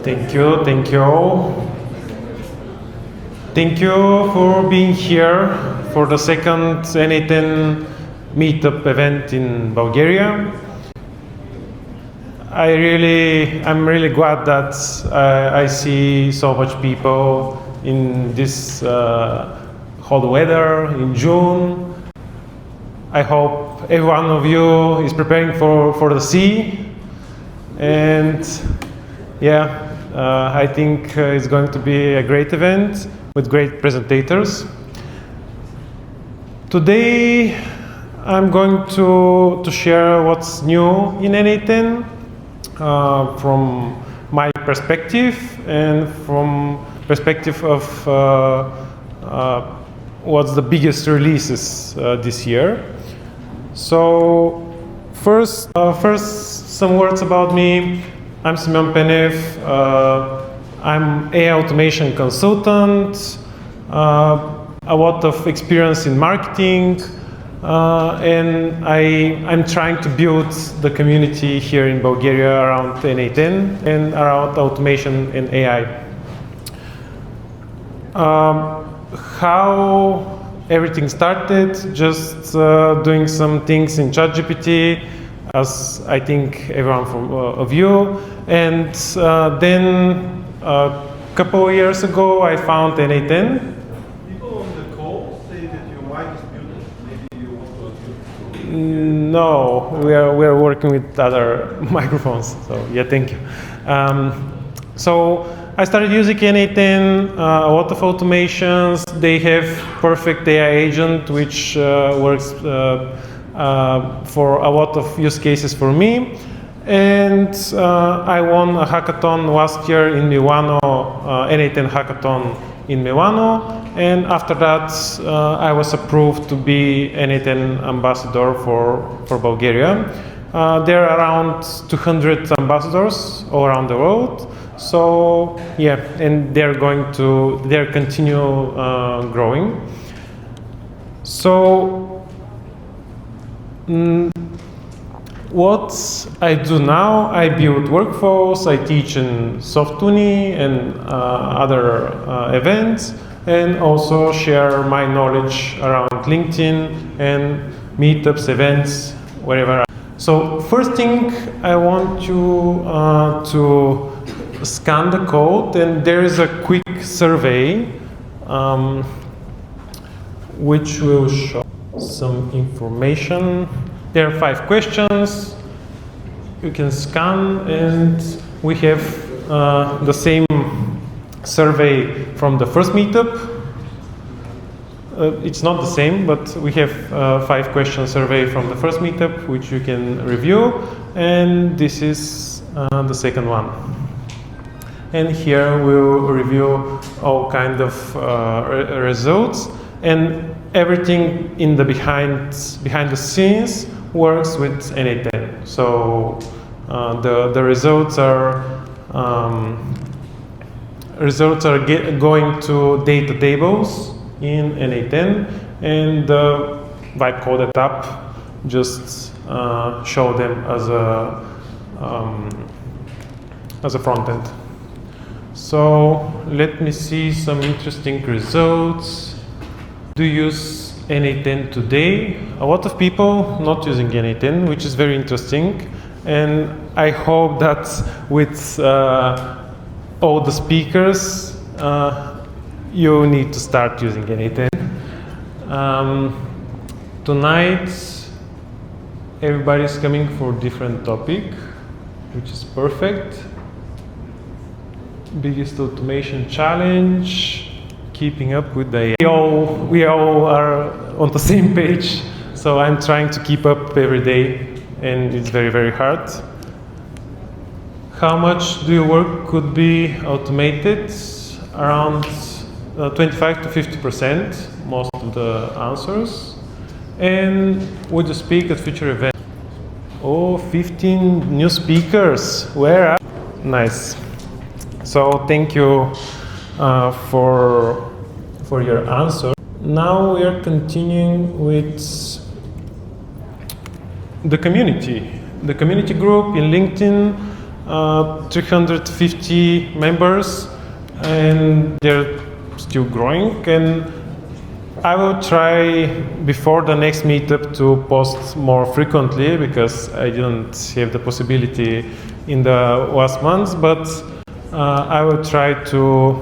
Thank you, thank you. Thank you for being here for the second n8n Meetup event in Bulgaria. I'm really glad that I see so much people in this hot weather in June. I hope every one of you is preparing for the sea, and yeah, I think it's going to be a great event with great presentators. Today I'm going to share what's new in n8n from my perspective and from perspective of what's the biggest releases this year. So first some words about me. I'm Simeon Penev. I'm AI automation consultant, a lot of experience in marketing, and I'm trying to build the community here in Bulgaria around n8n and around automation and AI. How everything started, just doing some things in ChatGPT, as I think everyone of you, and then a couple of years ago I found n8n. People on the call say that your mic is muted. Maybe you want to unmute. No, we are working with other microphones. So yeah, thank you. So I started using n8n, a lot of automations. They have perfect AI agent, which works for a lot of use cases for me. And I won a hackathon last year in Milano, n8n hackathon in Milano. And after that, I was approved to be n8n ambassador for Bulgaria. There are around 200 ambassadors all around the world. So yeah, and they're continue growing. So what I do now, I build workflows, I teach in Softuni and other events, and also share my knowledge around LinkedIn and meetups, events, wherever. So first thing, I want you to scan the code, and there is a quick survey which will show some information. There are 5 questions you can scan, and we have the same survey from the first meetup. It's not the same, but we have 5 question survey from the first meetup, which you can review, and this is the second one. And here we'll review all kind of results, and everything in the behind the scenes works with n8n. So the results are going to data tables in n8n, and the vibe coded app just show them as a front end. So let me see some interesting results. Do you use n8n today? A lot of people not using n8n, which is very interesting. And I hope that with all the speakers, you need to start using n8n. Tonight, everybody's coming for different topic, which is perfect. Biggest automation challenge. Keeping up with the AI. We all are on the same page, so I'm trying to keep up every day, and it's very, very hard. How much do your work could be automated? Around 25 to 50%, most of the answers. And would you speak at future events? Oh, 15 new speakers. Where are? Nice. So thank you for your answer. Now we are continuing with the community group in LinkedIn. 350 members, and they're still growing. And I will try before the next meetup to post more frequently, because I didn't have the possibility in the last months, but I will try to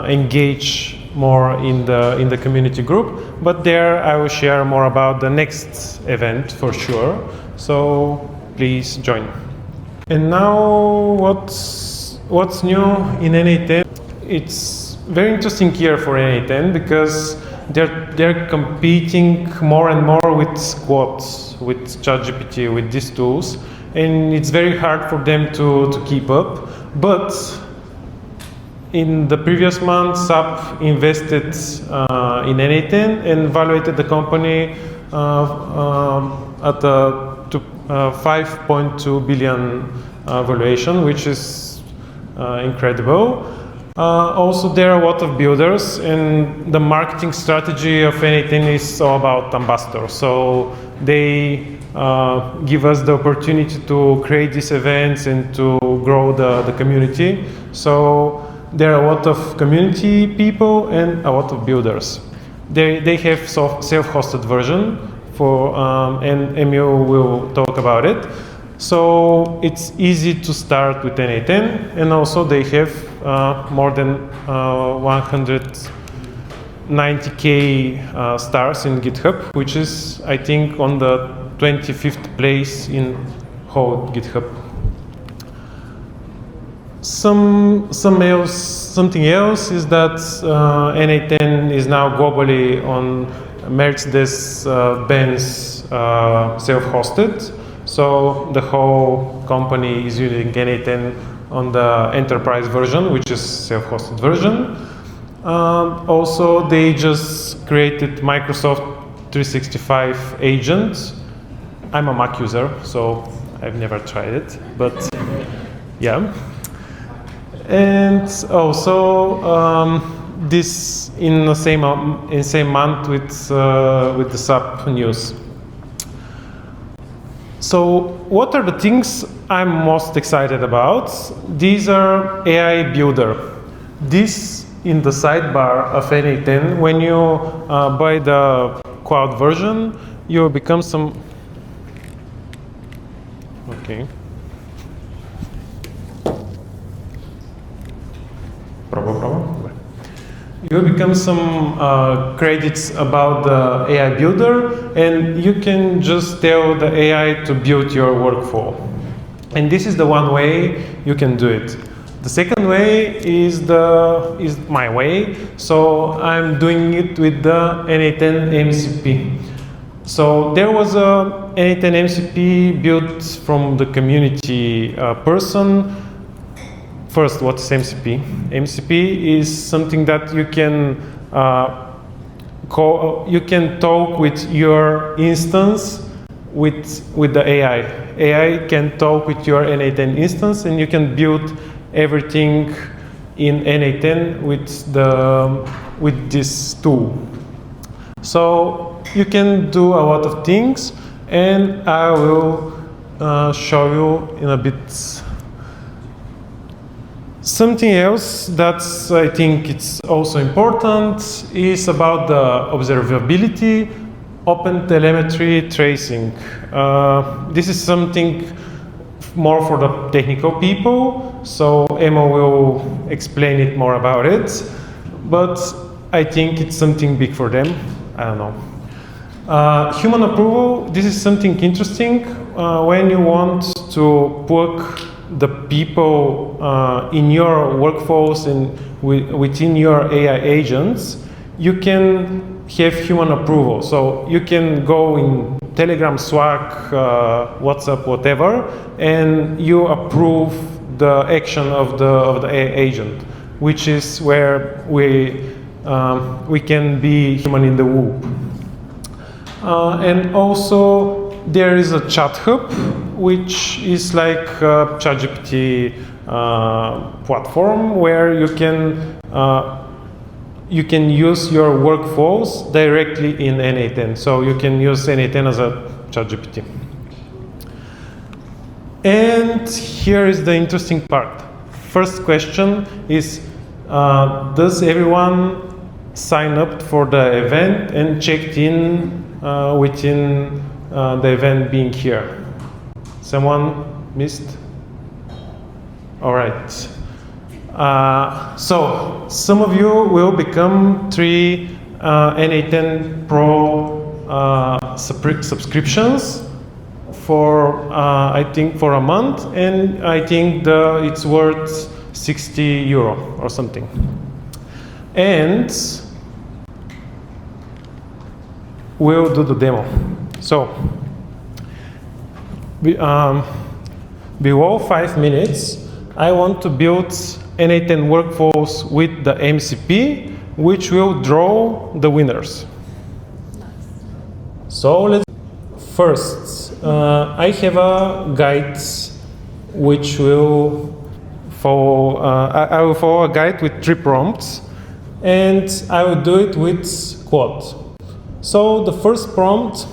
engage more in the community group. But there I will share more about the next event for sure, so please join. And now what's new in n8n? It's very interesting year for n8n, because they're competing more and more with squads, with ChatGPT, with these tools, and it's very hard for them to keep up. But in the previous month, SAP invested in n8n and valuated the company at a 5.2 billion valuation, which is incredible. Also, there are a lot of builders, and the marketing strategy of n8n is all about ambassadors. So they give us the opportunity to create these events and to grow the community. So there are a lot of community people and a lot of builders. They have self-hosted version for, and Emil will talk about it. So it's easy to start with n8n, and also they have more than 190K stars in GitHub, which is, I think, on the 25th place in whole GitHub. Something else is that n8n is now globally on Mercedes-Benz self-hosted. So the whole company is using n8n on the enterprise version, which is self-hosted version. Also, they just created Microsoft 365 agent. I'm a Mac user, so I've never tried it, but yeah. And also, this in the same month with the SAP news. So what are the things I'm most excited about? These are AI Builder. This in the sidebar of n8n, when you buy the cloud version, you become some. Okay. You become some credits about the AI Builder, and you can just tell the AI to build your workflow. And this is the one way you can do it. The second way is my way. So I'm doing it with the n8n MCP. So there was a n8n MCP built from the community person. First, what's MCP? MCP is something that you can you can talk with your instance with the AI. AI can talk with your n8n instance, and you can build everything in n8n with this tool. So you can do a lot of things, and I will show you in a bit. Something else that I think it's also important is about the observability, open telemetry tracing. This is something more for the technical people, so Emil will explain it more about it, but I think it's something big for them. I don't know. Human approval, this is something interesting when you want to plug the people in your workflows and within your AI agents. You can have human approval. So you can go in Telegram, Slack, WhatsApp, whatever, and you approve the action of the AI agent, which is where we can be human in the loop. And also there is a chat hub, which is like a ChatGPT platform where you can use your workflows directly in n8n. So you can use n8n as a ChatGPT. And here is the interesting part. First question is, does everyone sign up for the event and checked in within the event being here? Someone missed? All right. So some of you will become 3 n8n Pro subscriptions for I think for a month, and I think it's worth 60 euro or something. And we'll do the demo. So below 5 minutes, I want to build n8n workflows with the MCP, which will draw the winners. So let's first, I have a guide which will follow. I will follow a guide with 3 prompts, and I will do it with quad. So the first prompt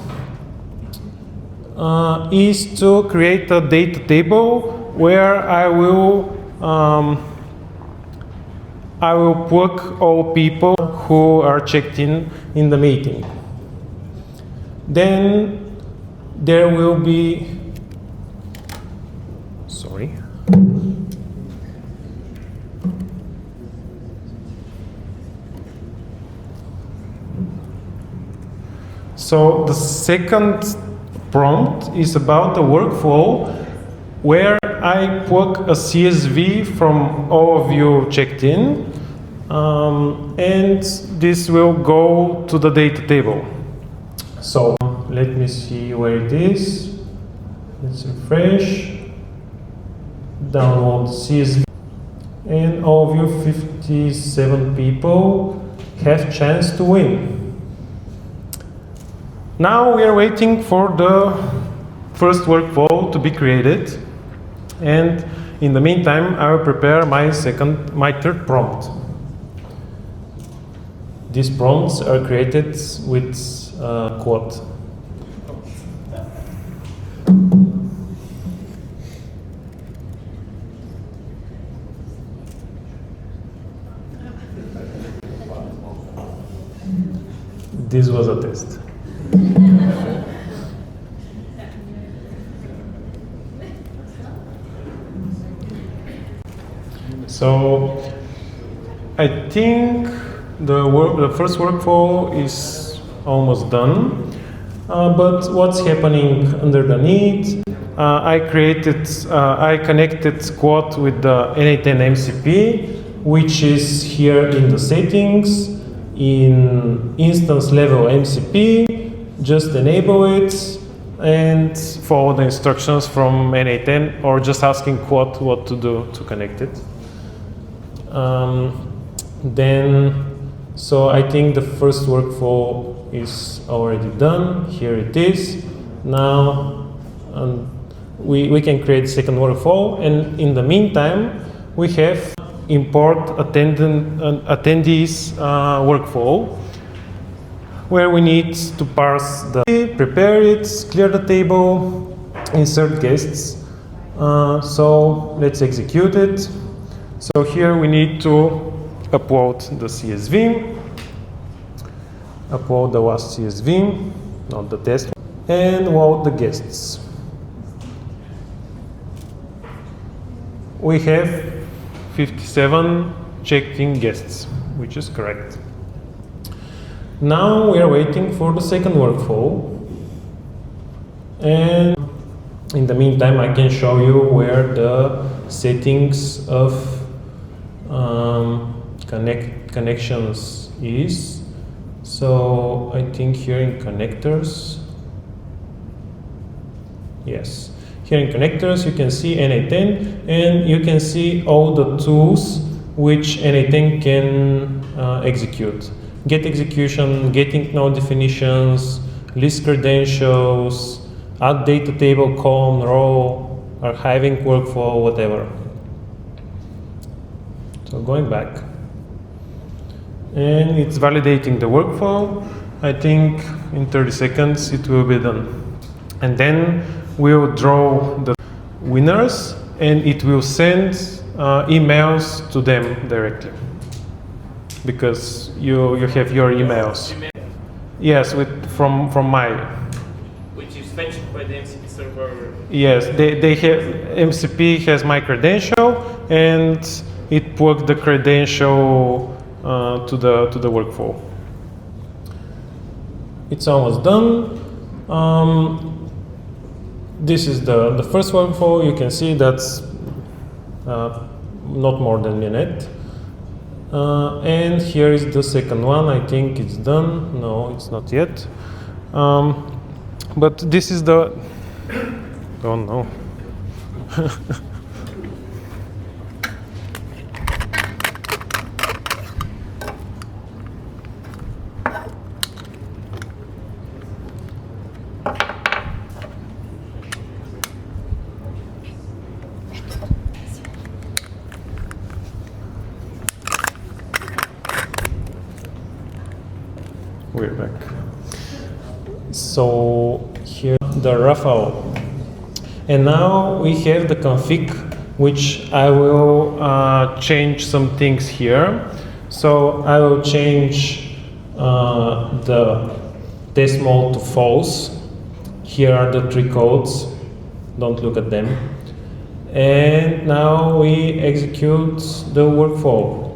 is to create a data table where I will plug all people who are checked in the meeting. Then there will be, sorry. So the second prompt is about a workflow where I plug a CSV from all of you checked in, and this will go to the data table. So let me see where it is. Let's refresh, download CSV, and all of you 57 people have chance to win. Now we are waiting for the first workflow to be created, and in the meantime I will prepare my third prompt. These prompts are created with quad. This was a test. So I think the first workflow is almost done, but what's happening underneath? I connected Quad with the n8n MCP, which is here in the settings, in instance level MCP. Just enable it and follow the instructions from n8n, or just asking Quad what to do to connect it. So I think the first workflow is already done. Here it is. Now we can create a second workflow, and in the meantime we have import attendees workflow, where we need to parse prepare it, clear the table, insert guests. So let's execute it. So here we need to upload the CSV, upload the last CSV, not the test, and load the guests. We have 57 checked-in guests, which is correct. Now we are waiting for the second workflow, and in the meantime I can show you where the settings of connections is. So I think here in connectors, yes, here in connectors you can see n8n, and you can see all the tools which n8n can execute. Get execution, getting node definitions, list credentials, add data table, column, row, archiving workflow, whatever. So going back, and it's validating the workflow. I think in 30 seconds it will be done. And then we'll draw winners, and it will send emails to them directly because you have your emails. Yes, from my. Which is fetched by the MCP server. Yes, they have MCP has my credential, and it plugged the credential to the workflow. It's almost done. This is the first workflow. You can see that's not more than a minute. And here is the second one. I think it's done. No, it's not yet. But this is the. Oh no. We're back. So here the raffle, and now we have the config, which I will change some things here. So I will change the test mode to false. Here are the 3 codes. Don't look at them. And now we execute the workflow.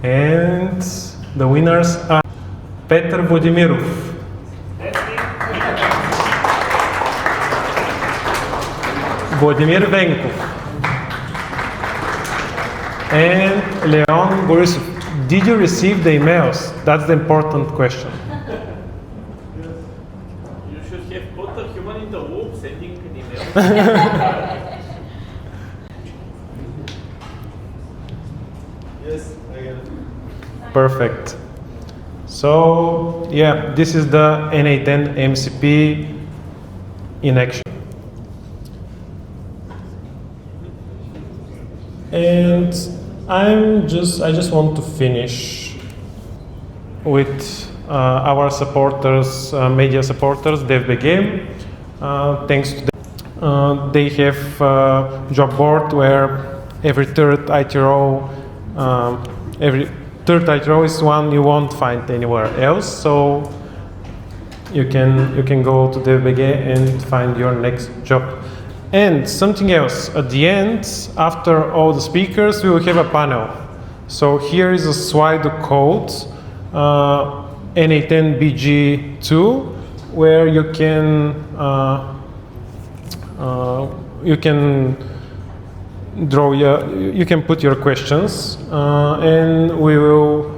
And the winners are Peter Vodimirov, Vladimir Venkov, and Leon Borisov. Did you receive the emails? That's the important question. You should have put a human in the loop sending an email. Yes, I get it. Perfect. So yeah, this is the n8n MCP in action. And I just want to finish with our supporters, media supporters, DevBGame. Thanks to them, they have a job board where every third ITRO is one you won't find anywhere else. So you can go to DevBG and find your next job. And something else, at the end, after all the speakers, we will have a panel. So here is a slide code, n8n BG2, where you can you can put your questions, and we will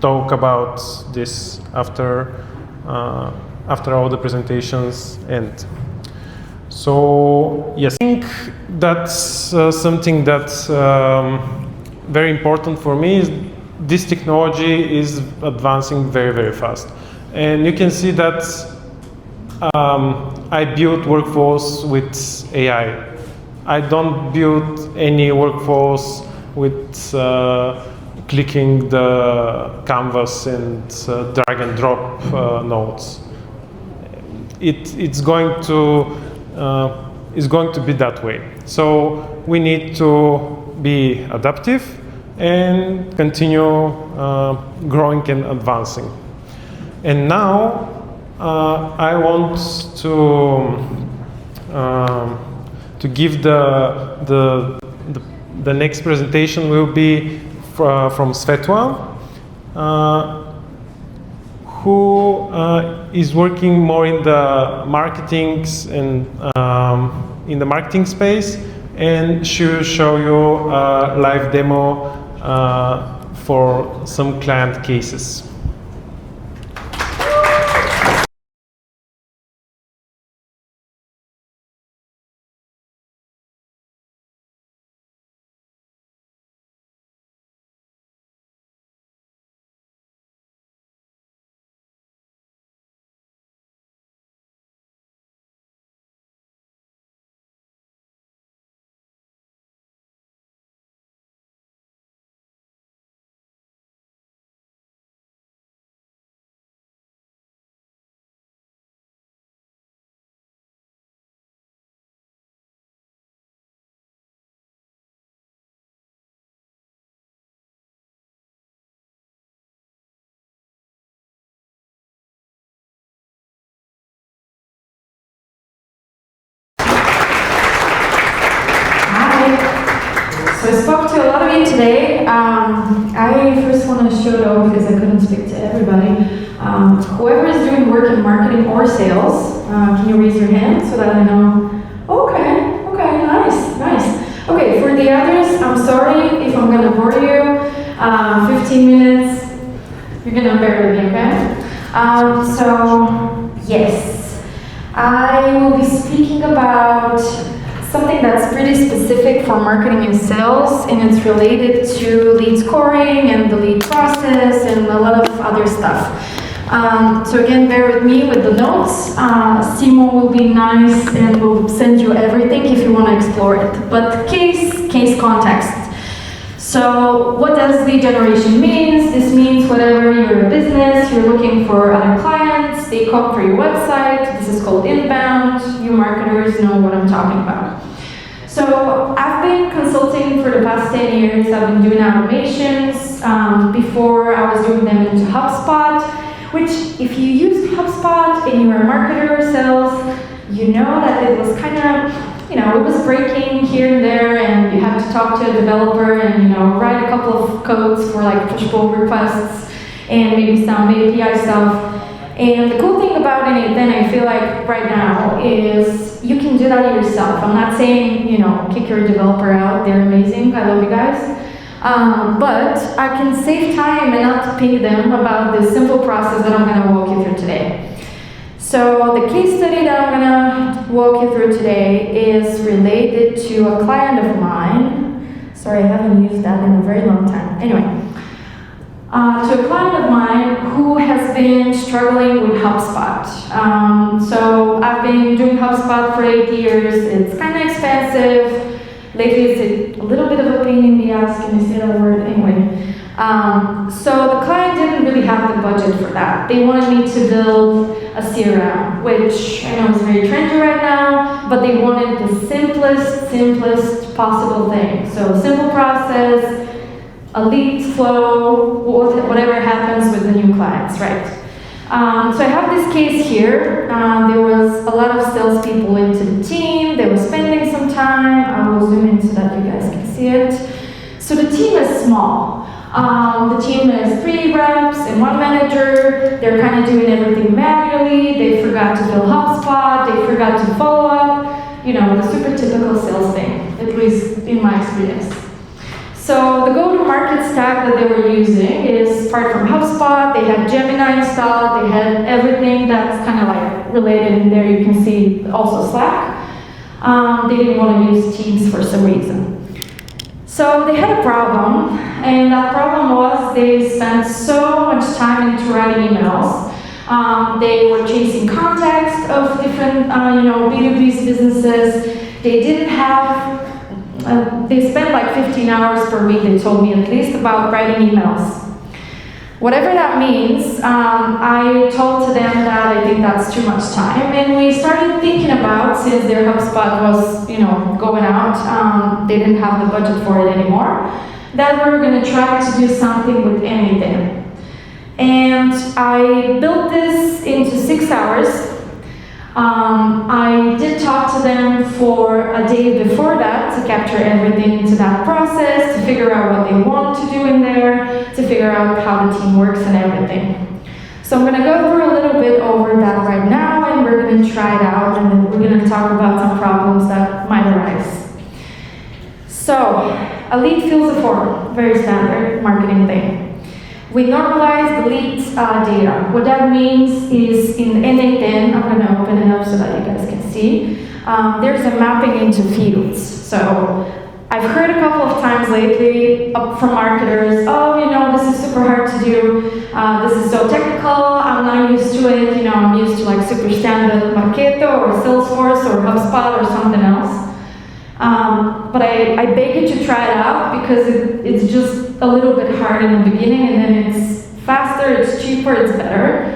talk about this after all the presentations end. So yes, I think that's something that's very important for me. Is this technology is advancing very, very fast, and you can see that I build workflows with AI. I don't build any workflows with clicking the canvas and drag and drop nodes. It's going to be that way. So we need to be adaptive and continue growing and advancing. And now I want to give the next presentation will be from Svetla, who is working more in the marketing and in the marketing space, and she will show you a live demo for some client cases. So I spoke to a lot of you today. I first want to show it off because I couldn't speak to everybody. Whoever is doing work in marketing or sales, can you raise your hand so that I know? Okay, nice. Okay, for the others, I'm sorry if I'm gonna bore you. 15 minutes, you're gonna bear with me, okay? So, yes, I will be speaking about something that's pretty specific for marketing and sales, and it's related to lead scoring and the lead process and a lot of other stuff. So again, bear with me with the notes. Simeon will be nice and will send you everything if you want to explore it. But case context. So what does lead generation mean? This means whatever you're a business, you're looking for other clients, they come for your website. This is called inbound. You marketers know what I'm talking about. So I've been consulting for the past 10 years. I've been doing automations. Before I was doing them into HubSpot, which if you use HubSpot and you're a marketer or sales, you know that it was kind of, it was breaking here and there, and you have to talk to a developer and, write a couple of codes for like push-pull requests and maybe some API stuff. And the cool thing about n8n, I feel like right now, is you can do that yourself. I'm not saying, kick your developer out. They're amazing. I love you guys. But I can save time and not ping them about this simple process that I'm going to walk you through today. So the case study that I'm going to walk you through today is related to a client of mine. Sorry, I haven't used that in a very long time. Anyway, to a client of mine who has been struggling with HubSpot. So I've been doing HubSpot for 8 years. It's kind of expensive. Lately, it's a little bit of a pain in the ass. Can you say that word? Anyway. So the client didn't really have the budget for that. They wanted me to build a CRM, which I know is very trendy right now, but they wanted the simplest possible thing. So simple process, a lead flow, whatever happens with the new clients, right? So I have this case here. There was a lot of salespeople into the team. They were spending some time. I will zoom in so that you guys can see it. So the team is small. The team is 3 reps and 1 manager. They're kind of doing everything manually. They forgot to fill HubSpot. They forgot to follow up. The super typical sales thing, at least in my experience. So the go-to-market stack that they were using is part from HubSpot. They had Gemini installed. They had everything that's kind of like related in there. You can see also Slack. They didn't want to use Teams for some reason. So they had a problem, and that problem was they spent so much time into writing emails. They were chasing context of different, B2B businesses. They didn't have. They spent like 15 hours per week, they told me at least, about writing emails. Whatever that means, I told to them that I think that's too much time, and we started thinking about, since their HubSpot was, going out, they didn't have the budget for it anymore, that we were going to try to do something with n8n. And I built this into 6 hours. I did talk to them for a day before that to capture everything into that process, to figure out what they want to do in there, to figure out how the team works and everything. So I'm going to go through a little bit over that right now, and we're going to try it out, and then we're going to talk about some problems that might arise. So, a lead fills a form, very standard marketing thing. We normalize the leads data. What that means is in n8n, I'm going to open it up so that you guys can see, there's a mapping into fields. So I've heard a couple of times lately from marketers, this is super hard to do, this is so technical, I'm not used to it, I'm used to like super standard Marketo or Salesforce or HubSpot or something else. But I beg you to try it out because it's just a little bit hard in the beginning, and then it's faster, it's cheaper, it's better.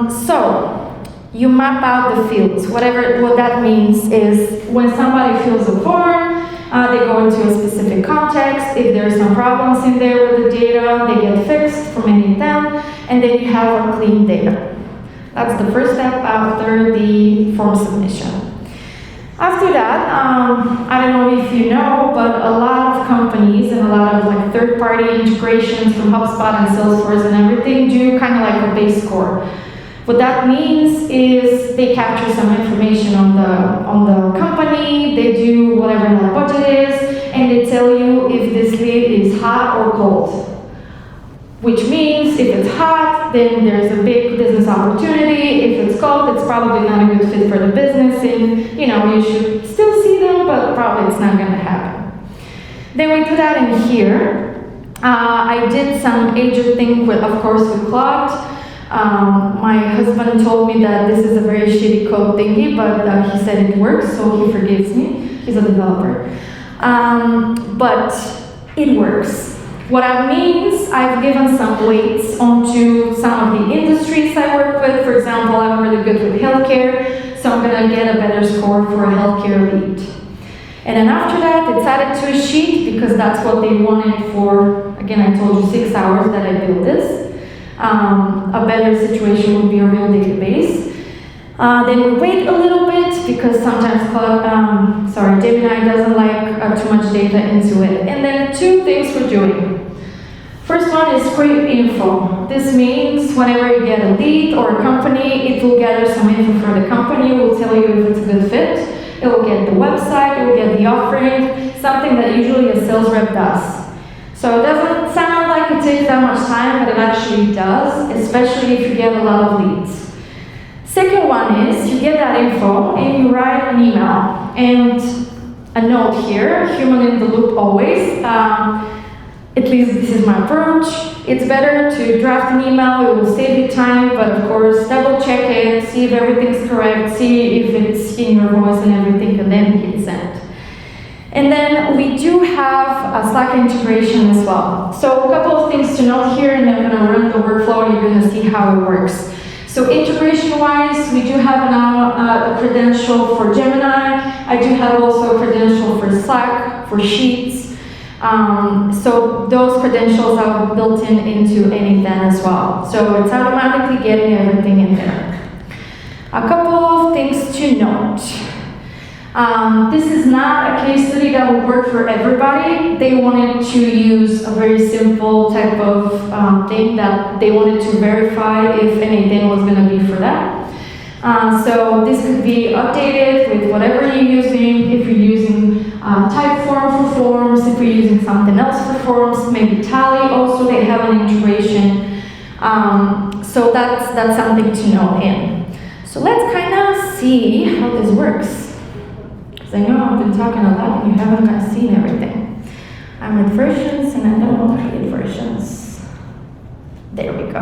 So you map out the fields. What that means is when somebody fills a form, they go into a specific context. If there's some problems in there with the data, they get fixed from n8n, and then you have a clean data. That's the first step after the form submission. After that, I don't know if you know, but a lot of companies and a lot of like third-party integrations from HubSpot and Salesforce and everything do kind of like a base score. What that means is they capture some information on the company, they do whatever that budget is, and they tell you if this lead is hot or cold. Which means if it's hot, then there's a big business opportunity. If it's cold, it's probably not a good fit for the business, and you should still see them, but probably it's not going to happen. Then we do that in here. I did some agent thing with, of course, with Claude. My husband told me that this is a very shitty code thingy, but he said it works, so he forgives me. He's a developer. But it works. What that means, I've given some weights onto some of the industries I work with. For example, I'm really good with healthcare, so I'm gonna get a better score for a healthcare lead. And then after that, it's added to a sheet because that's what they wanted for, again, I told you 6 hours that I built this. A better situation would be a real database. Then we wait a little bit because sometimes Gemini doesn't like too much data into it. And then two things we're doing. First one is scrape info. This means whenever you get a lead or a company, it will gather some info for the company, it will tell you if it's a good fit, it will get the website, it will get the offering, something that usually a sales rep does. So it doesn't sound like it takes that much time, but it actually does, especially if you get a lot of leads. Second one is you get that info and you write an email. And a note here, human in the loop always. At least this is my approach. It's better to draft an email, it will save you time, but of course double check it, see if everything's correct, see if it's in your voice and everything, and then hit send. And then we do have a Slack integration as well. So a couple of things to note here, and I'm gonna run the workflow, you're gonna see how it works. So integration-wise, we do have now a credential for Gemini. I do have also a credential for Slack, for Sheets. So those credentials are built into n8n as well. So it's automatically getting everything in there. A couple of things to note. This is not a case study that will work for everybody. They wanted to use a very simple type of thing that they wanted to verify if n8n was going to be for that. So this could be updated with whatever you're using. If you're using Typeform for forms, if you're using something else for forms, maybe Tally also, they have an integration. So that's something to know in. So let's kind of see how this works. Because I know I've been talking a lot and you haven't kind of seen everything. I'm at versions and I don't want to hit versions. There we go.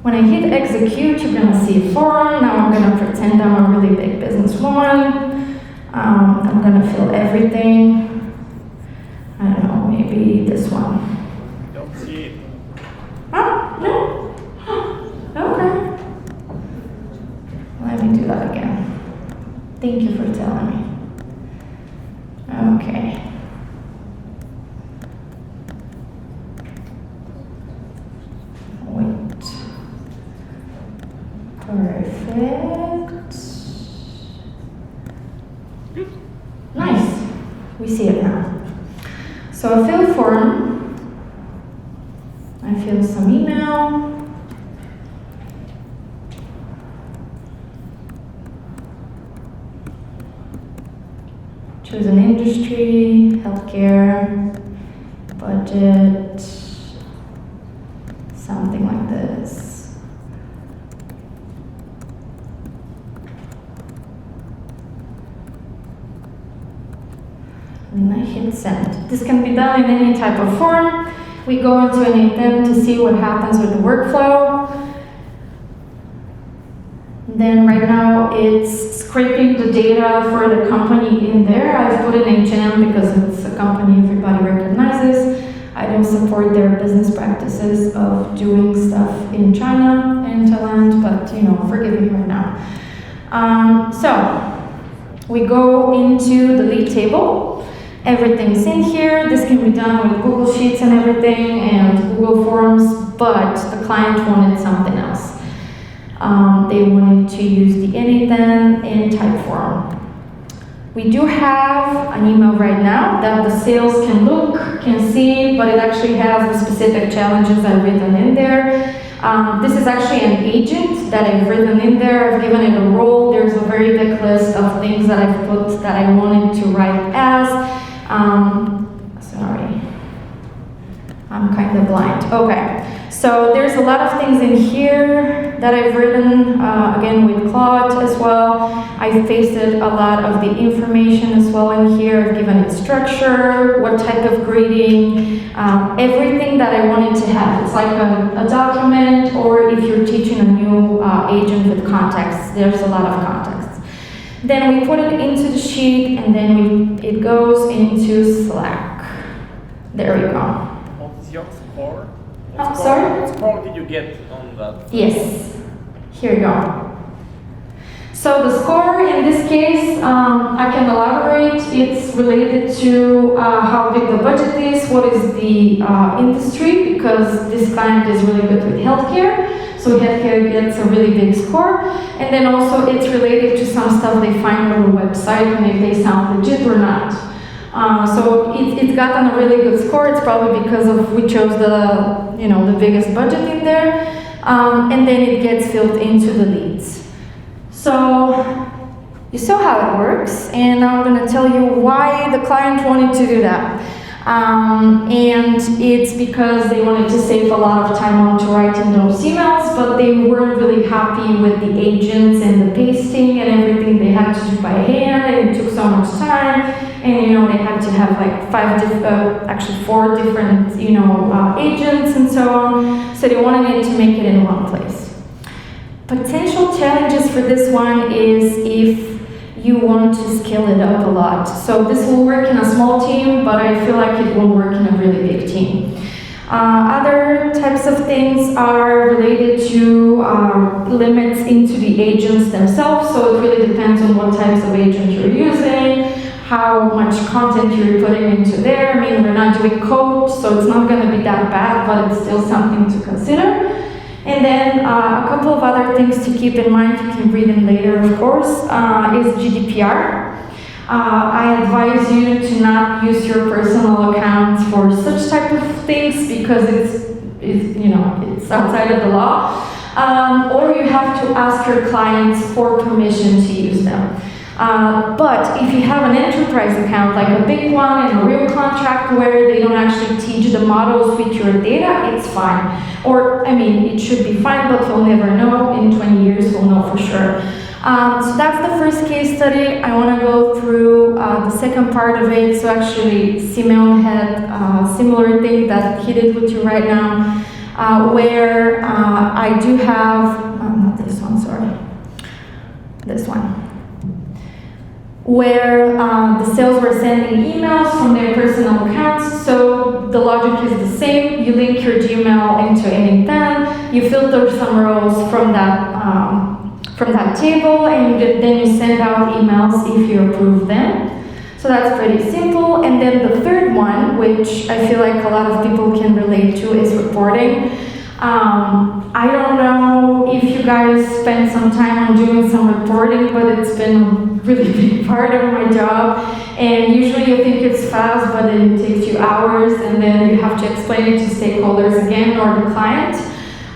When I hit execute, you're going to see a form. Now I'm going to pretend I'm a really big businesswoman. I'm going to fill everything. I don't know, maybe this one. Don't see it. Huh? No? Okay. Let me do that again. Thank you for telling me. Okay. Wait. Perfect. Nice. We see it now. So I fill a form. I fill some email. Choose an industry, healthcare, budget, something like this. And I hit send. This can be done in any type of form. We go into n8n to see what happens with the workflow. Then right now it's scraping the data for the company in there. I've put in H&M because it's a company everybody recognizes. I don't support their business practices of doing stuff in China and Thailand, but forgive me right now. So we go into the lead table. Everything's in here. This can be done with Google Sheets and everything and Google Forms, but the client wanted something else. They wanted to use the n8n and Typeform. We do have an email right now that the sales can see, but it actually has the specific challenges I've written in there. This is actually an agent that I've written in there. I've given it a role. There's a very big list of things that I've put that I wanted to write as. Sorry, I'm kind of blind. Okay. So there's a lot of things in here that I've written, again with Claude as well. I've pasted a lot of the information as well in here. I've given it structure, what type of grading, everything that I wanted to have. It's like a document, or if you're teaching a new agent with context, there's a lot of context. Then we put it into the sheet, and then it goes into Slack. There we go. What's your score? Sorry? What score did you get on that? Yes, here you go. So the score in this case, I can elaborate. It's related to how big the budget is, what is the industry, because this client is really good with healthcare. So healthcare gets a really big score. And then also it's related to some stuff they find on the website and if they sound legit or not. So it's gotten a really good score. It's probably because of we chose the the biggest budget in there, and then it gets filled into the leads. So you saw how it works, and now I'm going to tell you why the client wanted to do that. And it's because they wanted to save a lot of time on to writing those emails, but they weren't really happy with the agents and the pasting and everything they had to do by hand, and it took so much time. And they had to have like four different agents and so on. So they wanted to make it in one place. Potential challenges for this one is if you want to scale it up a lot. So this will work in a small team, but I feel like it will work in a really big team. Other types of things are related to limits into the agents themselves. So it really depends on what types of agents you're using, how much content you're putting into there. I mean, we're not doing code, so it's not going to be that bad, but it's still something to consider. And then a couple of other things to keep in mind, you can read them later, of course, is GDPR. I advise you to not use your personal accounts for such type of things because it's outside of the law. Or you have to ask your clients for permission to use them. But if you have an enterprise account, like a big one and a real contract where they don't actually teach the models with your data, it's fine. Or, I mean, it should be fine, but we'll never know. In 20 years, we'll know for sure. So that's the first case study. I want to go through the second part of it. So actually, Simeon had a similar thing that he did with you right now, where I do have, not this one, sorry, this one. Where the sales were sending emails from their personal accounts. So the logic is the same. You link your Gmail into n8n, you filter some rows from that table, and then you send out emails if you approve them. So that's pretty simple. And then the third one, which I feel like a lot of people can relate to, is reporting. I don't know if you guys spend some time on doing some reporting, but it's been a really big part of my job. And usually you think it's fast, but it takes you hours, and then you have to explain it to stakeholders again or the client.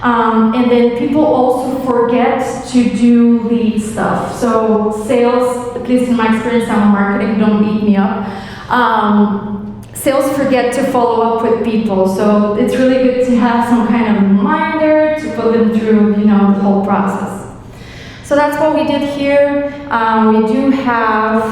And then people also forget to do lead stuff. So sales, at least in my experience, I'm in marketing, don't beat me up. Sales forget to follow up with people, so it's really good to have some kind of reminder to put them through, the whole process. So that's what we did here. We do have,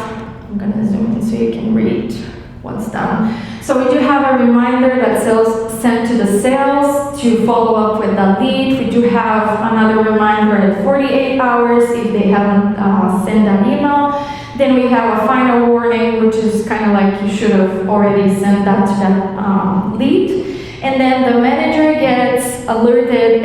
I'm gonna zoom in so you can read what's done. So we do have a reminder that sales sent to the sales to follow up with that lead. We do have another reminder at 48 hours if they haven't sent that email. Then we have a final warning, which is kind of like you should have already sent that to that lead. And then the manager gets alerted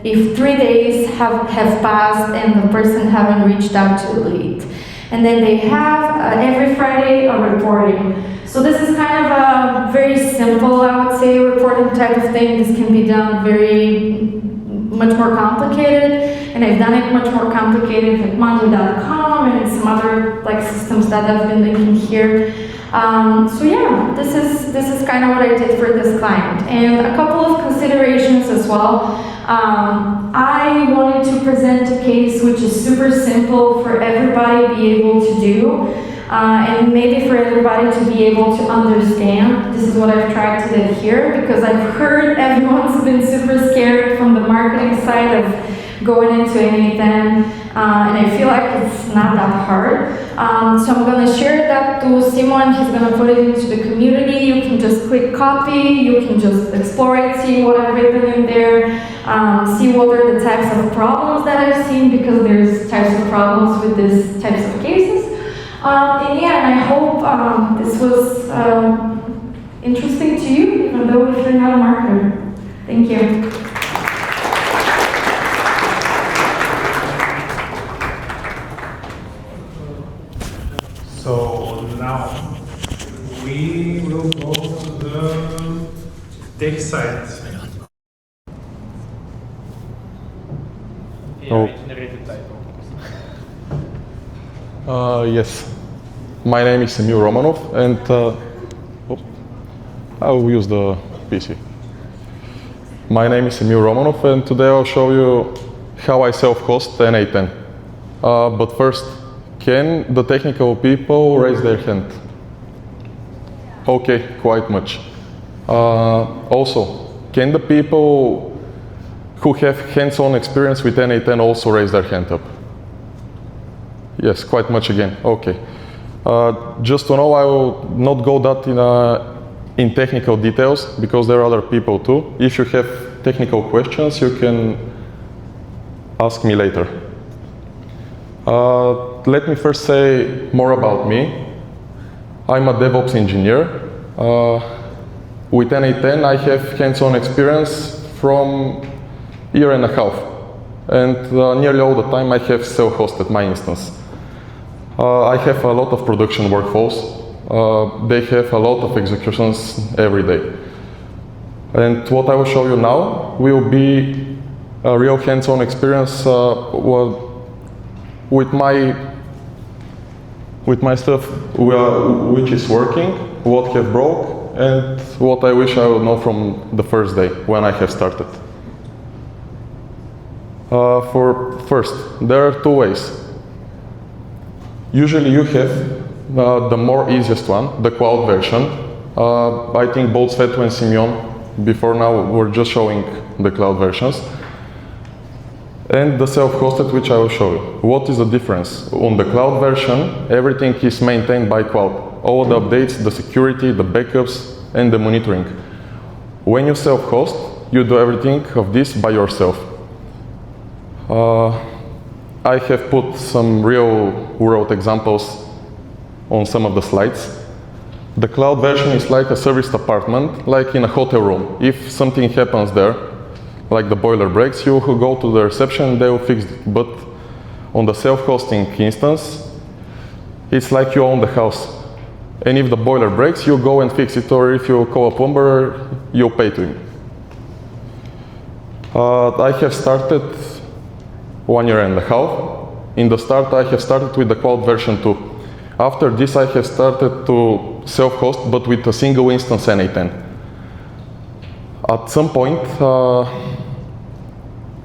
if 3 days have passed and the person haven't reached out to the lead. And then they have every Friday a reporting. So this is kind of a very simple, I would say, reporting type of thing. This can be done very much more complicated. and I've done it much more complicated with Monday.com and some other like systems that I've been linking here. So yeah, this is kind of what I did for this client. And a couple of considerations as well. I wanted to present a case which is super simple for everybody to be able to do, and maybe for everybody to be able to understand. This is what I've tried to do here, because I've heard everyone's been super scared from the marketing side of going into n8n, and I feel like it's not that hard. So I'm going to share that to Simeon. He's going to put it into the community. You can just click copy, you can just explore it, see what I've written in there, see what are the types of problems that I've seen, because there's types of problems with these types of cases. And yeah, and I hope this was interesting to you, even though if you're not a marketer. Thank you. So now we will go to the tech side. Oh. AI-generated title. Yes, my name is Emil Romanov, and I will use the PC. My name is Emil Romanov, and today I'll show you how I self-host n8n. But first, can the technical people raise their hand? Okay, quite much. Also, can the people who have hands-on experience with n8n also raise their hand up? Yes, quite much again. Okay. Just to know, I will not go that in technical details, because there are other people too. If you have technical questions, you can ask me later. Let me first say more about me. I'm a DevOps engineer. With n8n, I have hands-on experience from a year and a half. And nearly all the time I have self-hosted my instance. I have a lot of production workflows. They have a lot of executions every day. And what I will show you now will be a real hands-on experience with my stuff which is working, what have broke, and what I wish I would know from the first day when I have started. For first, there are two ways. Usually you have the more easiest one, the cloud version. I think both Svetla and Simeon before now were just showing the cloud versions. And the self-hosted, which I will show you. What is the difference? On the cloud version, everything is maintained by cloud. All the updates, the security, the backups, and the monitoring. When you self-host, you do everything of this by yourself. I have put some real-world examples on some of the slides. The cloud version is like a serviced apartment, like in a hotel room. If something happens there, like the boiler breaks, you will go to the reception, they will fix it. But on the self-hosting instance, it's like you own the house. And if the boiler breaks, you go and fix it, or if you call a plumber, you pay to him. I have started 1 year and a half. In the start, I have started with the cloud version 2. After this, I have started to self-host, but with a single instance n8n. At some point,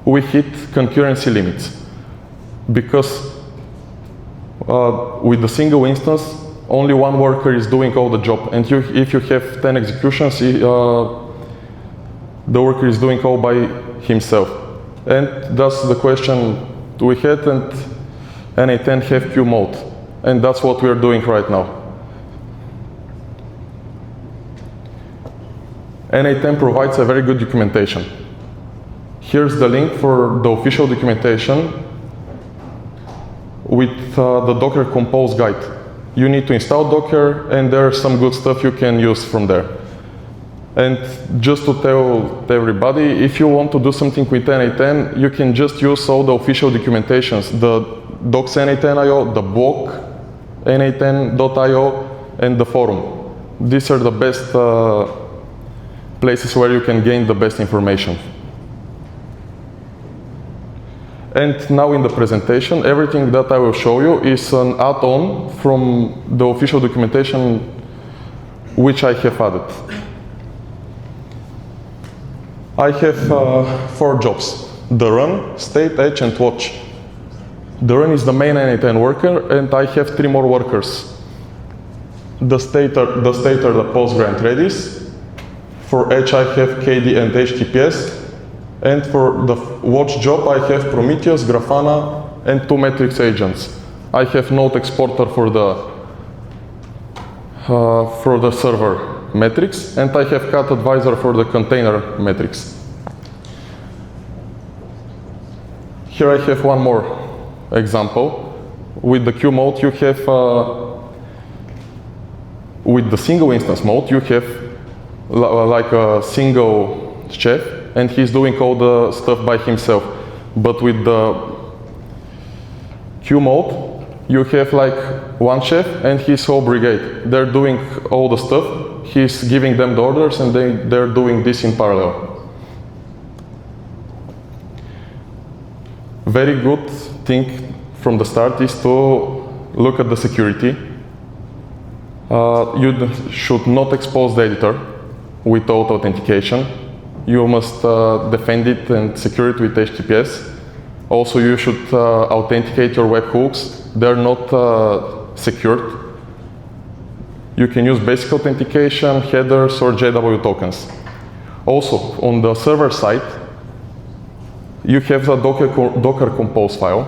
we hit concurrency limits, because with the single instance, only one worker is doing all the job, and if you have 10 executions, the worker is doing all by himself. And that's the question we had, and n8n have queue mode, and that's what we are doing right now. n8n provides a very good documentation. Here's the link for the official documentation with the Docker Compose guide. You need to install Docker, and there's some good stuff you can use from there. And just to tell everybody, if you want to do something with n8n, you can just use all the official documentations, the docs n8n.io, the blog n8n.io, and the forum. These are the best places where you can gain the best information. And now in the presentation, everything that I will show you is an add-on from the official documentation which I have added. I have 4 jobs: the run, state, edge, and watch. The run is the main n8n worker, and I have 3 more workers. The state are the Postgre and Redis. For edge I have KD and HTTPS. And for the watch job I have Prometheus, Grafana, and 2 metrics agents. I have node exporter for the server metrics, and I have cat advisor for the container metrics. Here I have one more example. With the queue mode you have, with the single instance mode you have like a single chef, and he's doing all the stuff by himself. But with the queue mode, you have like one chef and his whole brigade. They're doing all the stuff. He's giving them the orders, and they're doing this in parallel. Very good thing from the start is to look at the security. You should not expose the editor without authentication. You must defend it and secure it with HTTPS. Also, you should authenticate your webhooks. They're not secured. You can use basic authentication, headers, or JW tokens. Also, on the server side, you have the Docker compose file,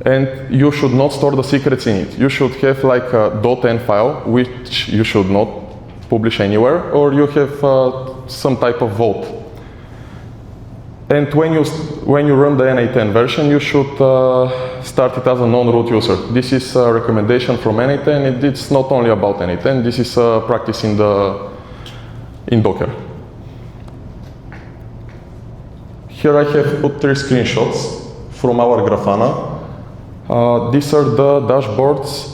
and you should not store the secrets in it. You should have like a .n file, which you should not publish anywhere, or you have some type of vault. And when you run the n8n version, you should start it as a non-root user. This is a recommendation from n8n. It's not only about n8n. This is a practice in Docker. Here I have put 3 screenshots from our Grafana. These are the dashboards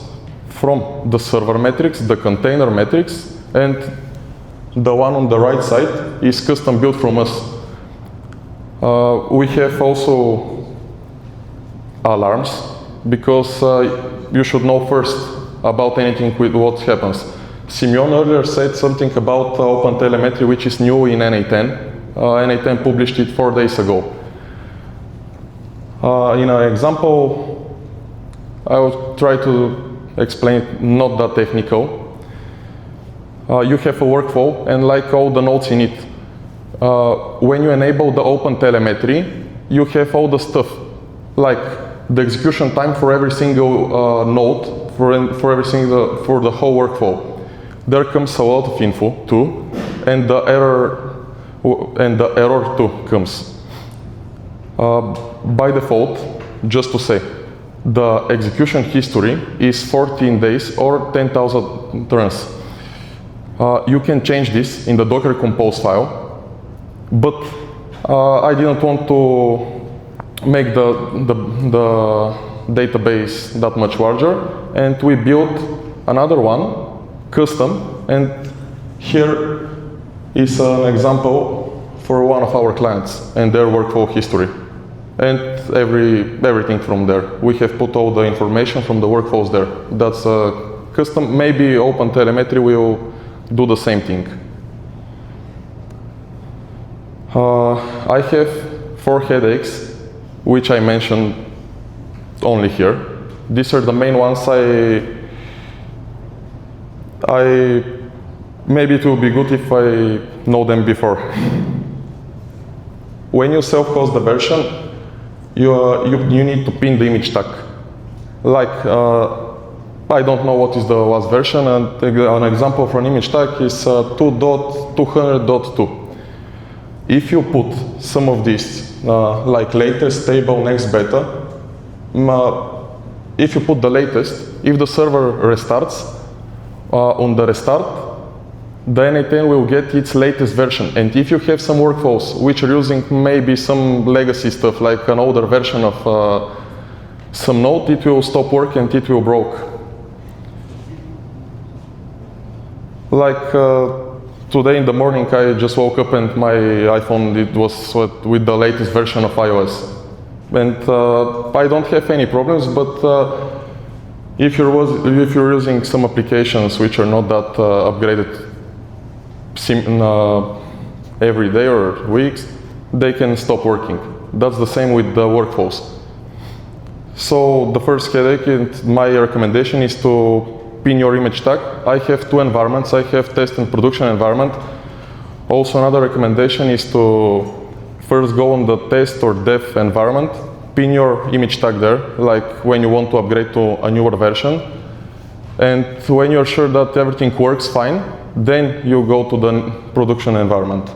from the server metrics, the container metrics, and the one on the right side is custom built from us. We have also alarms, because you should know first about anything with what happens. Simeon earlier said something about OpenTelemetry, which is new in n8n. n8n published it 4 days ago. In an example, I will try to explain, not that technical. You have a workflow, and like all the nodes in it, when you enable the OpenTelemetry, you have all the stuff, like the execution time for every single node, for the whole workflow. There comes a lot of info too, and the error too comes. By default, just to say, the execution history is 14 days or 10,000 runs. You can change this in the Docker compose file, but I didn't want to make the database that much larger, and we built another one, custom, and here is an example for one of our clients and their workflow history. And everything from there. We have put all the information from the workflows there. That's custom. Maybe OpenTelemetry will do the same thing. I have 4 headaches, which I mentioned only here. These are the main ones. Maybe it will be good if I know them before. When you self-host the version, you need to pin the image tag. Like, I don't know what is the last version, and an example for an image tag is 2.200.2. If you put some of these, like latest, stable, next, beta, if you put the latest, if the server restarts, on the restart, the n8n will get its latest version. And if you have some workflows which are using maybe some legacy stuff, like an older version of some node, it will stop working and it will broke. Like today in the morning, I just woke up and my iPhone, it was with the latest version of iOS. And I don't have any problems, but if you're using some applications which are not that upgraded every day or weeks, they can stop working. That's the same with the workflows. So the first headache, and my recommendation is to pin your image tag. I have two environments. I have test and production environment. Also another recommendation is to first go on the test or dev environment, pin your image tag there, like when you want to upgrade to a newer version. And when you're sure that everything works fine, then you go to the production environment.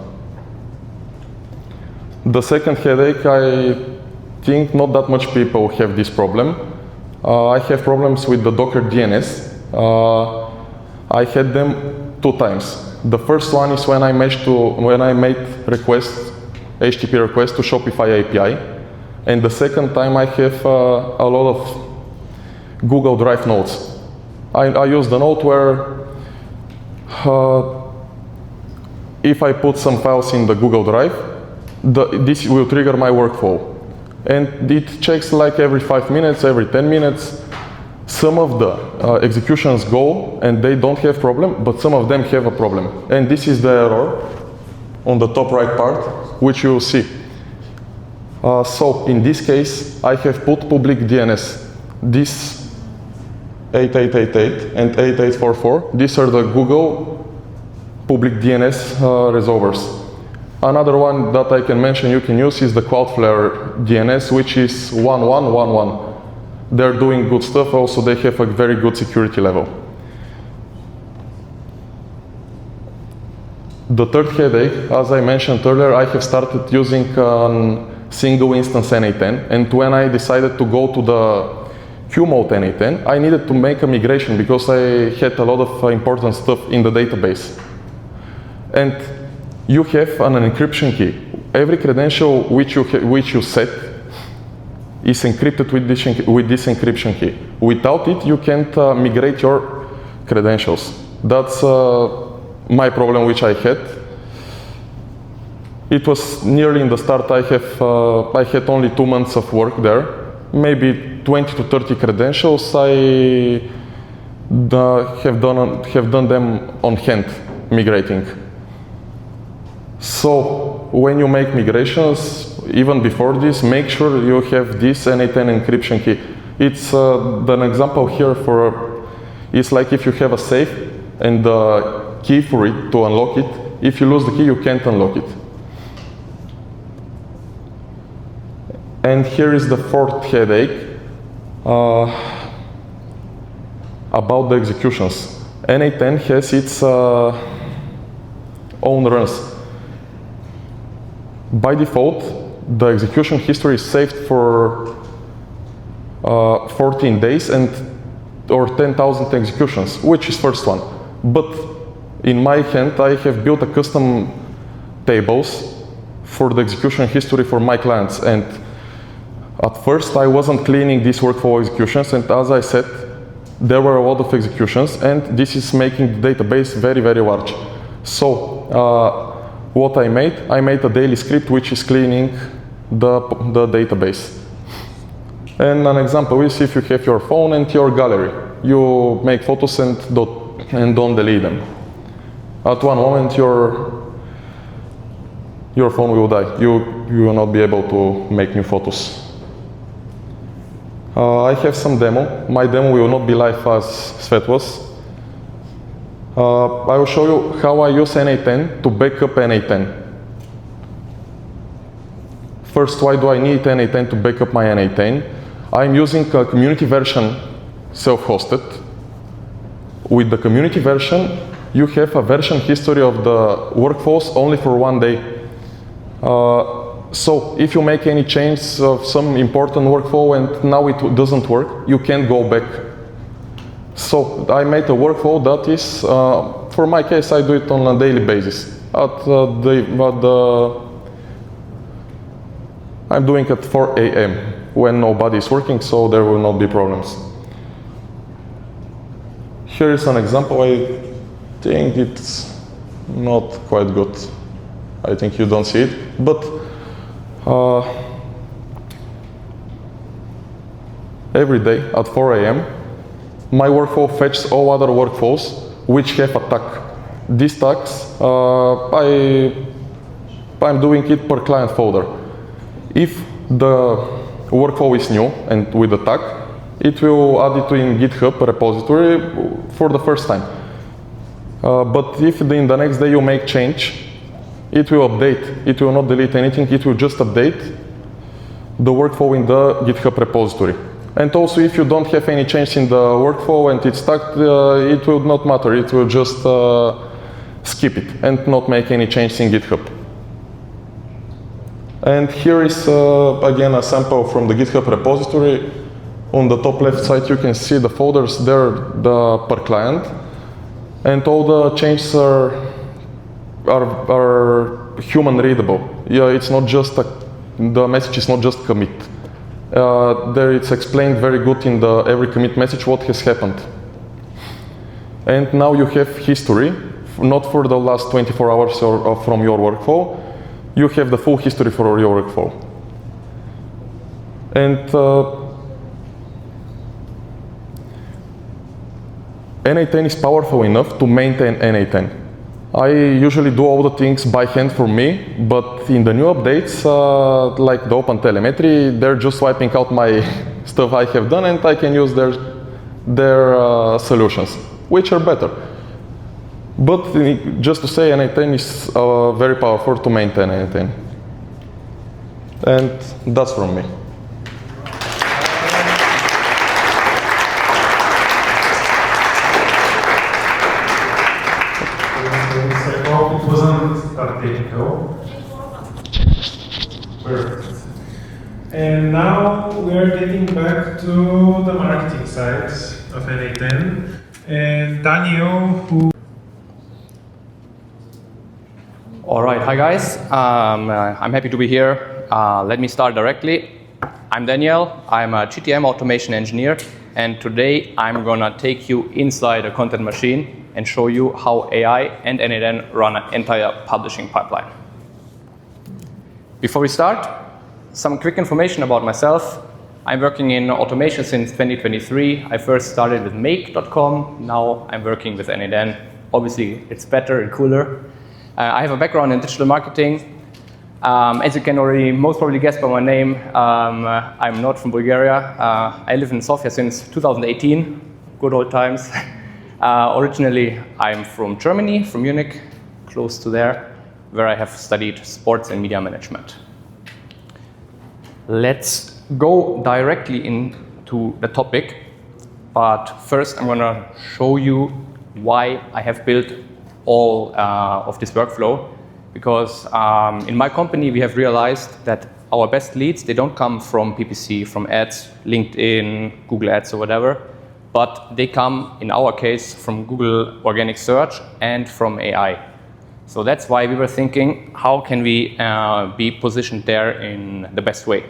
The second headache, I think not that much people have this problem. I have problems with the Docker DNS. I had them 2 times. The first one is when I made requests, HTTP requests to Shopify API. And the second time I have a lot of Google Drive nodes. I use the node where if I put some files in the Google Drive, this will trigger my workflow. And it checks like every 5 minutes, every 10 minutes. Some of the executions go and they don't have problem, but some of them have a problem. And this is the error on the top right part, which you will see. So in this case, I have put public DNS. This 8888 and 8844, these are the Google public DNS resolvers. Another one that I can mention you can use is the Cloudflare DNS, which is 1111. They're doing good stuff. Also, they have a very good security level. The third headache, as I mentioned earlier, I have started using a single instance n8n, and when I decided to go to the queue mode n8n, I needed to make a migration because I had a lot of important stuff in the database. And you have an encryption key. Every credential which you set is encrypted with this encryption key. Without it, you can't migrate your credentials. That's my problem which I had. It was nearly in the start. I had only 2 months of work there, maybe 20 to 30 credentials. I have done them on hand, migrating. So when you make migrations, even before this, make sure you have this n8n encryption key. It's an example here it's like if you have a safe and the key for it to unlock it. If you lose the key, you can't unlock it. And here is the fourth headache about the executions. n8n has its own runs. By default, the execution history is saved for 14 days or 10,000 executions, which is first one. But in my hand, I have built a custom tables for the execution history for my clients. And at first, I wasn't cleaning these workflow executions. And as I said, there were a lot of executions. And this is making the database very, very large. So what I made a daily script which is cleaning the database. And an example is if you have your phone and your gallery. You make photos and don't delete them. At one moment your phone will die. You will not be able to make new photos. I have some demo. My demo will not be live as Svetla's. I will show you how I use n8n to back up n8n. First, why do I need n8n to back up my n8n? I'm using a community version self-hosted. With the community version, you have a version history of the workflows only for 1 day. So if you make any change of some important workflow and now it doesn't work, you can't go back. So I made a workflow that is, for my case, I do it on a daily basis. I'm doing it at 4 a.m. when nobody is working, so there will not be problems. Here is an example. I think it's not quite good. I think you don't see it, but every day at 4 a.m. my workflow fetches all other workflows which have a tag. These tags, I'm doing it per client folder. If the workflow is new and with the tag, it will add it in GitHub repository for the first time. But if in the next day you make change, it will update. It will not delete anything. It will just update the workflow in the GitHub repository. And also, if you don't have any change in the workflow and it's stuck, it will not matter. It will just skip it and not make any change in GitHub. And here is again a sample from the GitHub repository. On the top left side, you can see the folders there, per client, and all the changes are human readable. Yeah, it's not just the message is not just commit. There it's explained very good in the every commit message what has happened. And now you have history, not for the last 24 hours or from your workflow. You have the full history for your workflow. And n8n is powerful enough to maintain n8n. I usually do all the things by hand for me, but in the new updates, like the open telemetry, they're just wiping out my stuff I have done, and I can use their solutions, which are better. But just to say, n8n is very powerful to maintain n8n. And that's from me. It wasn't that technical. Perfect. And now we're getting back to the marketing side of n8n. And Daniel, who... All right, hi guys. I'm happy to be here. Let me start directly. I'm Daniel. I'm a GTM automation engineer. And today I'm gonna take you inside a content machine and show you how AI and n8n run an entire publishing pipeline. Before we start, some quick information about myself. I'm working in automation since 2023. I first started with make.com. Now I'm working with n8n. Obviously, it's better and cooler. I have a background in digital marketing. As you can already most probably guess by my name, I'm not from Bulgaria. I live in Sofia since 2018, good old times. Originally, I'm from Germany, from Munich, close to there, where I have studied sports and media management. Let's go directly into the topic, but first I'm gonna show you why I have built all of this workflow, because in my company we have realized that our best leads, they don't come from PPC, from ads, LinkedIn, Google Ads or whatever, but they come, in our case, from Google Organic Search and from AI. So that's why we were thinking, how can we be positioned there in the best way?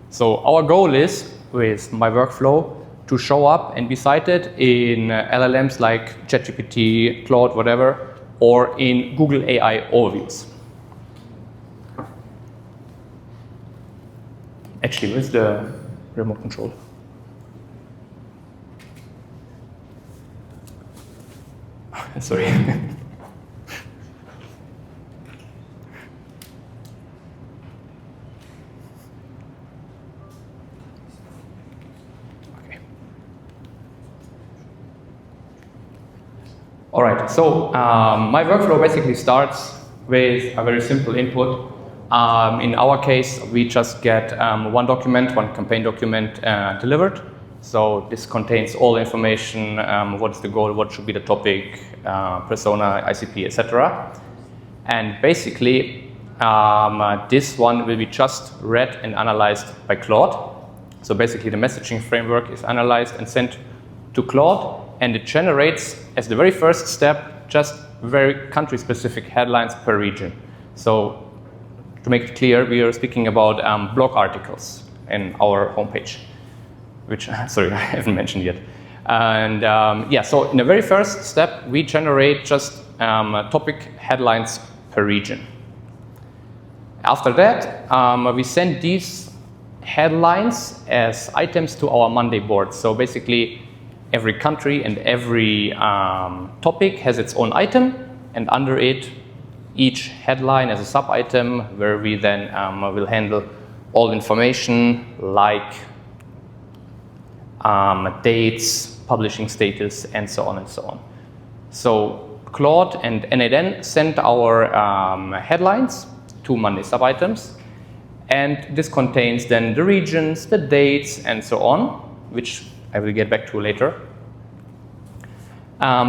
So our goal is, with my workflow, to show up and be cited in LLMs like ChatGPT, Claude, whatever, or in Google AI overviews. Actually, where's the remote control? Sorry. All right, so my workflow basically starts with a very simple input. In our case, we just get one document, one campaign document delivered. So this contains all the information, what is the goal, what should be the topic, persona, ICP, etc. And basically, this one will be just read and analyzed by Claude. So basically, the messaging framework is analyzed and sent to Claude, and it generates, as the very first step, just very country-specific headlines per region. So to make it clear, we are speaking about blog articles in our homepage, which, sorry, I haven't mentioned yet. And yeah, so in the very first step, we generate just topic headlines per region. After that, we send these headlines as items to our Monday board. So basically, every country and every topic has its own item, and under it, each headline as a sub-item where we then will handle all information like dates, publishing status, and so on and so on. So Claude and n8n sent our headlines to Monday sub-items, and this contains then the regions, the dates, and so on, which I will get back to later.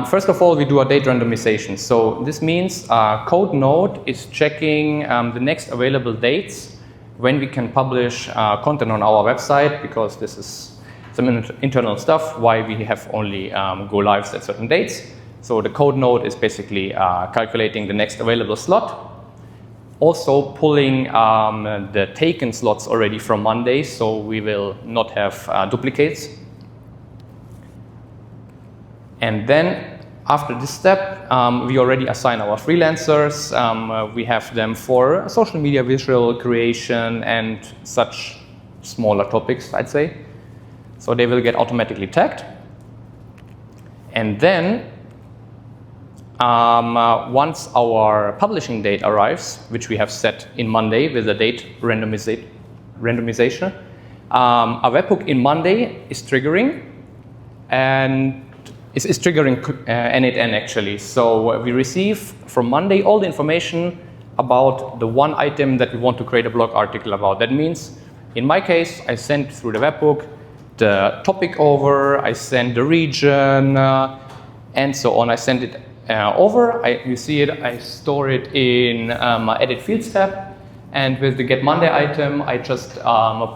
First of all, we do a date randomization. So this means code node is checking the next available dates when we can publish content on our website, because this is some internal stuff why we have only go lives at certain dates. So the code node is basically calculating the next available slot. Also pulling the taken slots already from Monday, so we will not have duplicates. And then after this step, we already assign our freelancers. We have them for social media visual creation and such smaller topics, I'd say. So they will get automatically tagged. And then once our publishing date arrives, which we have set in Monday with the date randomization, a webhook in Monday is triggering, and is triggering n8n actually. So we receive from Monday all the information about the one item that we want to create a blog article about. That means, in my case, I send through the webhook the topic over, I send the region, and so on. I send it over, you see it, I store it in my Edit Fields tab, and with the Get Monday item, I just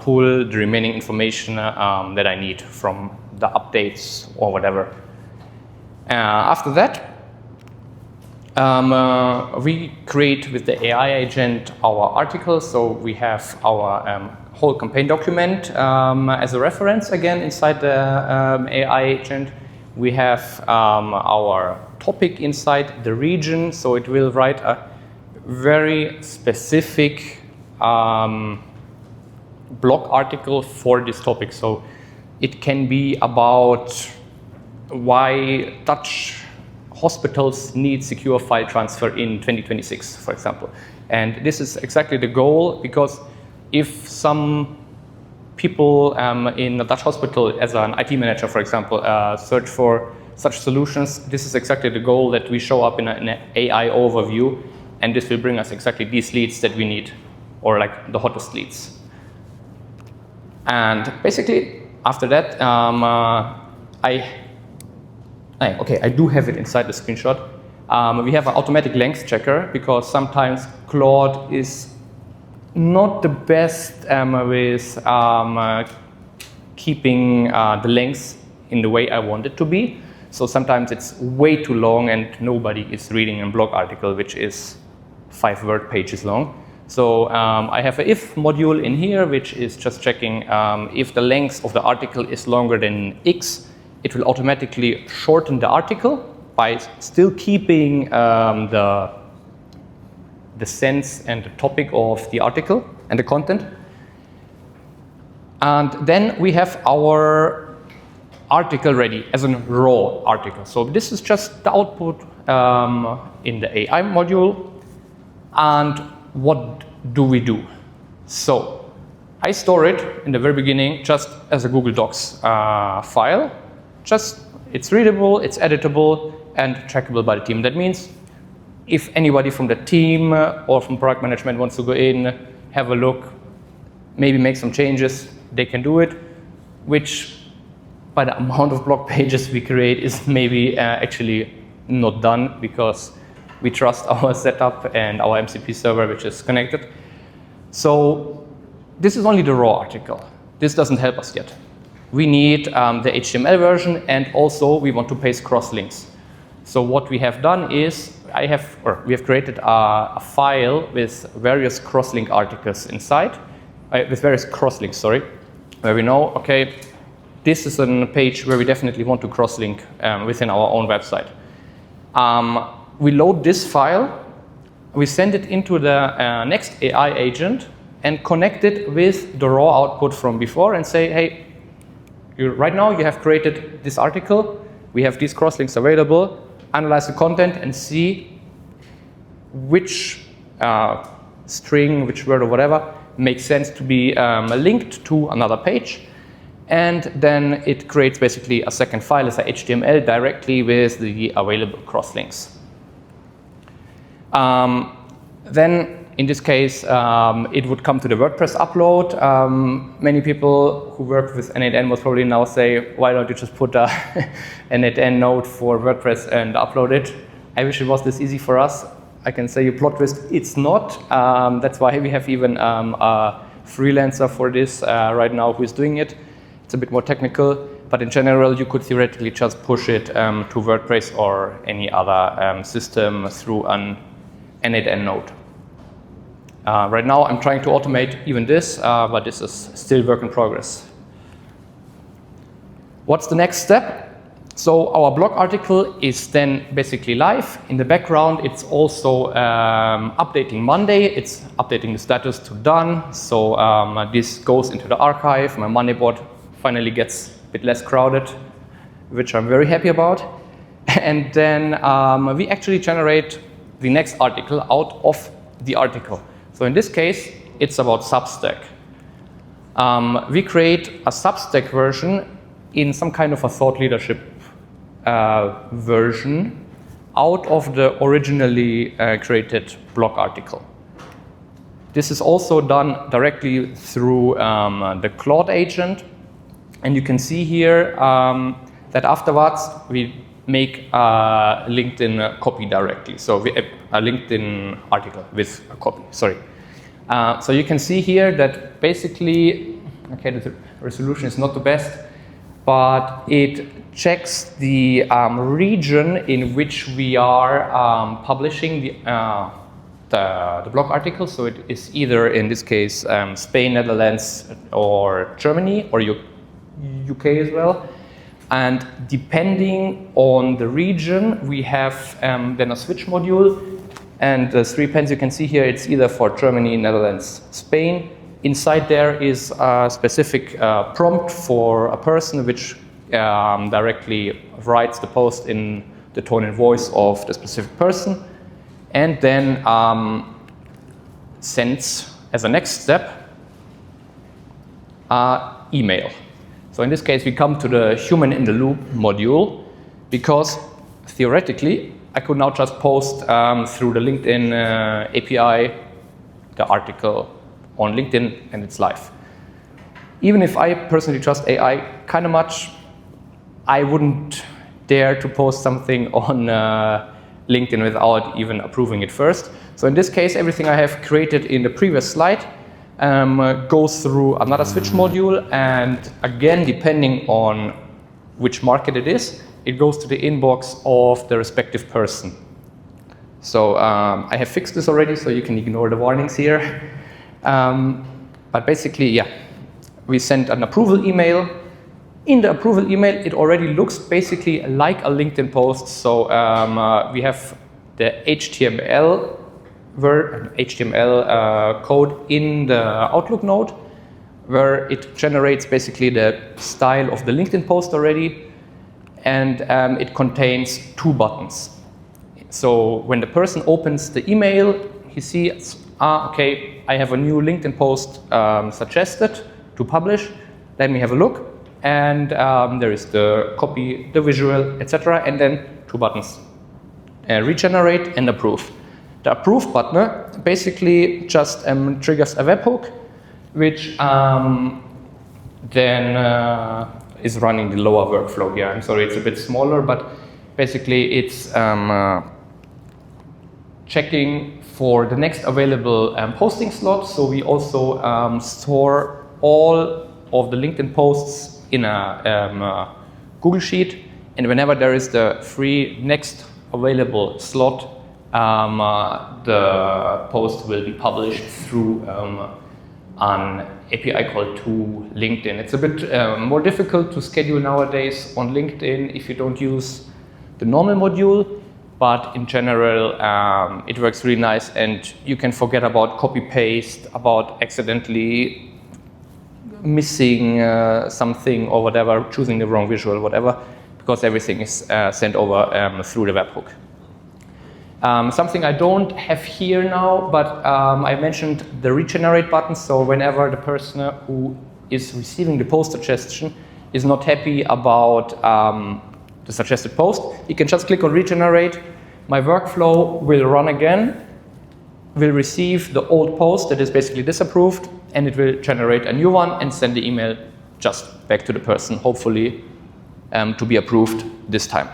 pull the remaining information that I need from the updates or whatever. After that, we create with the AI agent our articles. So we have our whole campaign document as a reference again inside the AI agent. We have our topic inside the region, so it will write a very specific blog article for this topic. So it can be about why Dutch hospitals need secure file transfer in 2026, for example. And this is exactly the goal, because if some people in a Dutch hospital, as an IT manager, for example, search for such solutions, this is exactly the goal, that we show up in an AI overview, and this will bring us exactly these leads that we need, or like the hottest leads. And basically, after that, I do have it inside the screenshot. We have an automatic length checker, because sometimes Claude is not the best with keeping the lengths in the way I want it to be. So sometimes it's way too long and nobody is reading a blog article which is 5 word pages long. So I have an if module in here, which is just checking if the length of the article is longer than X, it will automatically shorten the article by still keeping the sense and the topic of the article and the content. And then we have our article ready as a raw article. So this is just the output in the AI module. And what do we do? So I store it in the very beginning just as a Google Docs file. Just, it's readable, it's editable, and trackable by the team. That means if anybody from the team or from product management wants to go in, have a look, maybe make some changes, they can do it, which by the amount of blog pages we create is maybe actually not done, because we trust our setup and our MCP server, which is connected. So this is only the raw article. This doesn't help us yet. We need the HTML version, and also we want to paste crosslinks. So what we have done is we have created a file with various crosslink articles inside, with various crosslinks, sorry, where we know, okay, this is a page where we definitely want to crosslink within our own website. We load this file, we send it into the next AI agent, and connect it with the raw output from before and say, hey, right now you have created this article, we have these crosslinks available, analyze the content and see which string, which word or whatever makes sense to be linked to another page. And then it creates basically a second file as a HTML directly with the available crosslinks. Then in this case, it would come to the WordPress upload. Many people who work with n8n will probably now say, why don't you just put a n8n node for WordPress and upload it? I wish it was this easy for us. I can say you plot twist, it's not. That's why we have even a freelancer for this right now who is doing it. It's a bit more technical, but in general, you could theoretically just push it to WordPress or any other system through an n8n node. Right now, I'm trying to automate even this, but this is still work in progress. What's the next step? So our blog article is then basically live. In the background, it's also updating Monday. It's updating the status to done. So this goes into the archive. My Monday board finally gets a bit less crowded, which I'm very happy about. And then we actually generate the next article out of the article. So in this case, it's about Substack. We create a Substack version in some kind of a thought leadership version out of the originally created blog article. This is also done directly through the Claude agent. And you can see here that afterwards we make a LinkedIn copy directly. So a LinkedIn article with a copy, sorry. So you can see here that basically, okay, the resolution is not the best, but it checks the region in which we are publishing the blog article. So it is either, in this case, Spain, Netherlands, or Germany, or UK as well. And depending on the region, we have then a switch module. And the 3 pens you can see here, it's either for Germany, Netherlands, Spain. Inside there is a specific prompt for a person which directly writes the post in the tone and voice of the specific person. And then sends, as a next step, email. So in this case, we come to the human in the loop module because theoretically, I could now just post through the LinkedIn API the article on LinkedIn and it's live. Even if I personally trust AI kind of much, I wouldn't dare to post something on LinkedIn without even approving it first. So in this case, everything I have created in the previous slide goes through another switch module, and again, depending on which market it is, it goes to the inbox of the respective person. So I have fixed this already, so you can ignore the warnings here. But basically, yeah, we send an approval email. In the approval email, it already looks basically like a LinkedIn post. So we have the HTML code in the Outlook node, where it generates basically the style of the LinkedIn post already, and it contains 2 buttons. So when the person opens the email, he sees, okay, I have a new LinkedIn post suggested to publish. Let me have a look. And there is the copy, the visual, etc. And then 2 buttons, regenerate and approve. The approve button basically just triggers a webhook, which then is running the lower workflow here. I'm sorry, it's a bit smaller, but basically it's checking for the next available posting slot. So we also store all of the LinkedIn posts in a Google Sheet, and whenever there is the free next available slot, the post will be published through an API called to LinkedIn. It's a bit more difficult to schedule nowadays on LinkedIn if you don't use the normal module, but in general, it works really nice, and you can forget about copy-paste, about accidentally missing something or whatever, choosing the wrong visual, whatever, because everything is sent over through the webhook. Something I don't have here now, but I mentioned the regenerate button, so whenever the person who is receiving the post suggestion is not happy about the suggested post, you can just click on regenerate. My workflow will run again, will receive the old post that is basically disapproved, and it will generate a new one and send the email just back to the person, hopefully to be approved this time.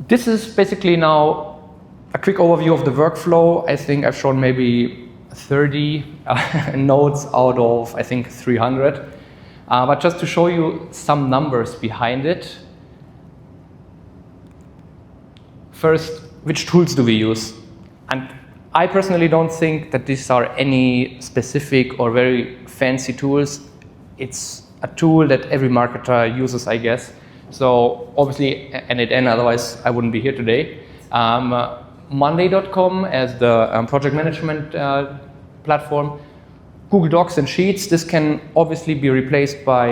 This is basically now a quick overview of the workflow. I think I've shown maybe 30 nodes out of, I think, 300. But just to show you some numbers behind it. First, which tools do we use? And I personally don't think that these are any specific or very fancy tools. It's a tool that every marketer uses, I guess. So obviously n8n, otherwise I wouldn't be here today. Monday.com as the project management platform. Google Docs and Sheets, this can obviously be replaced by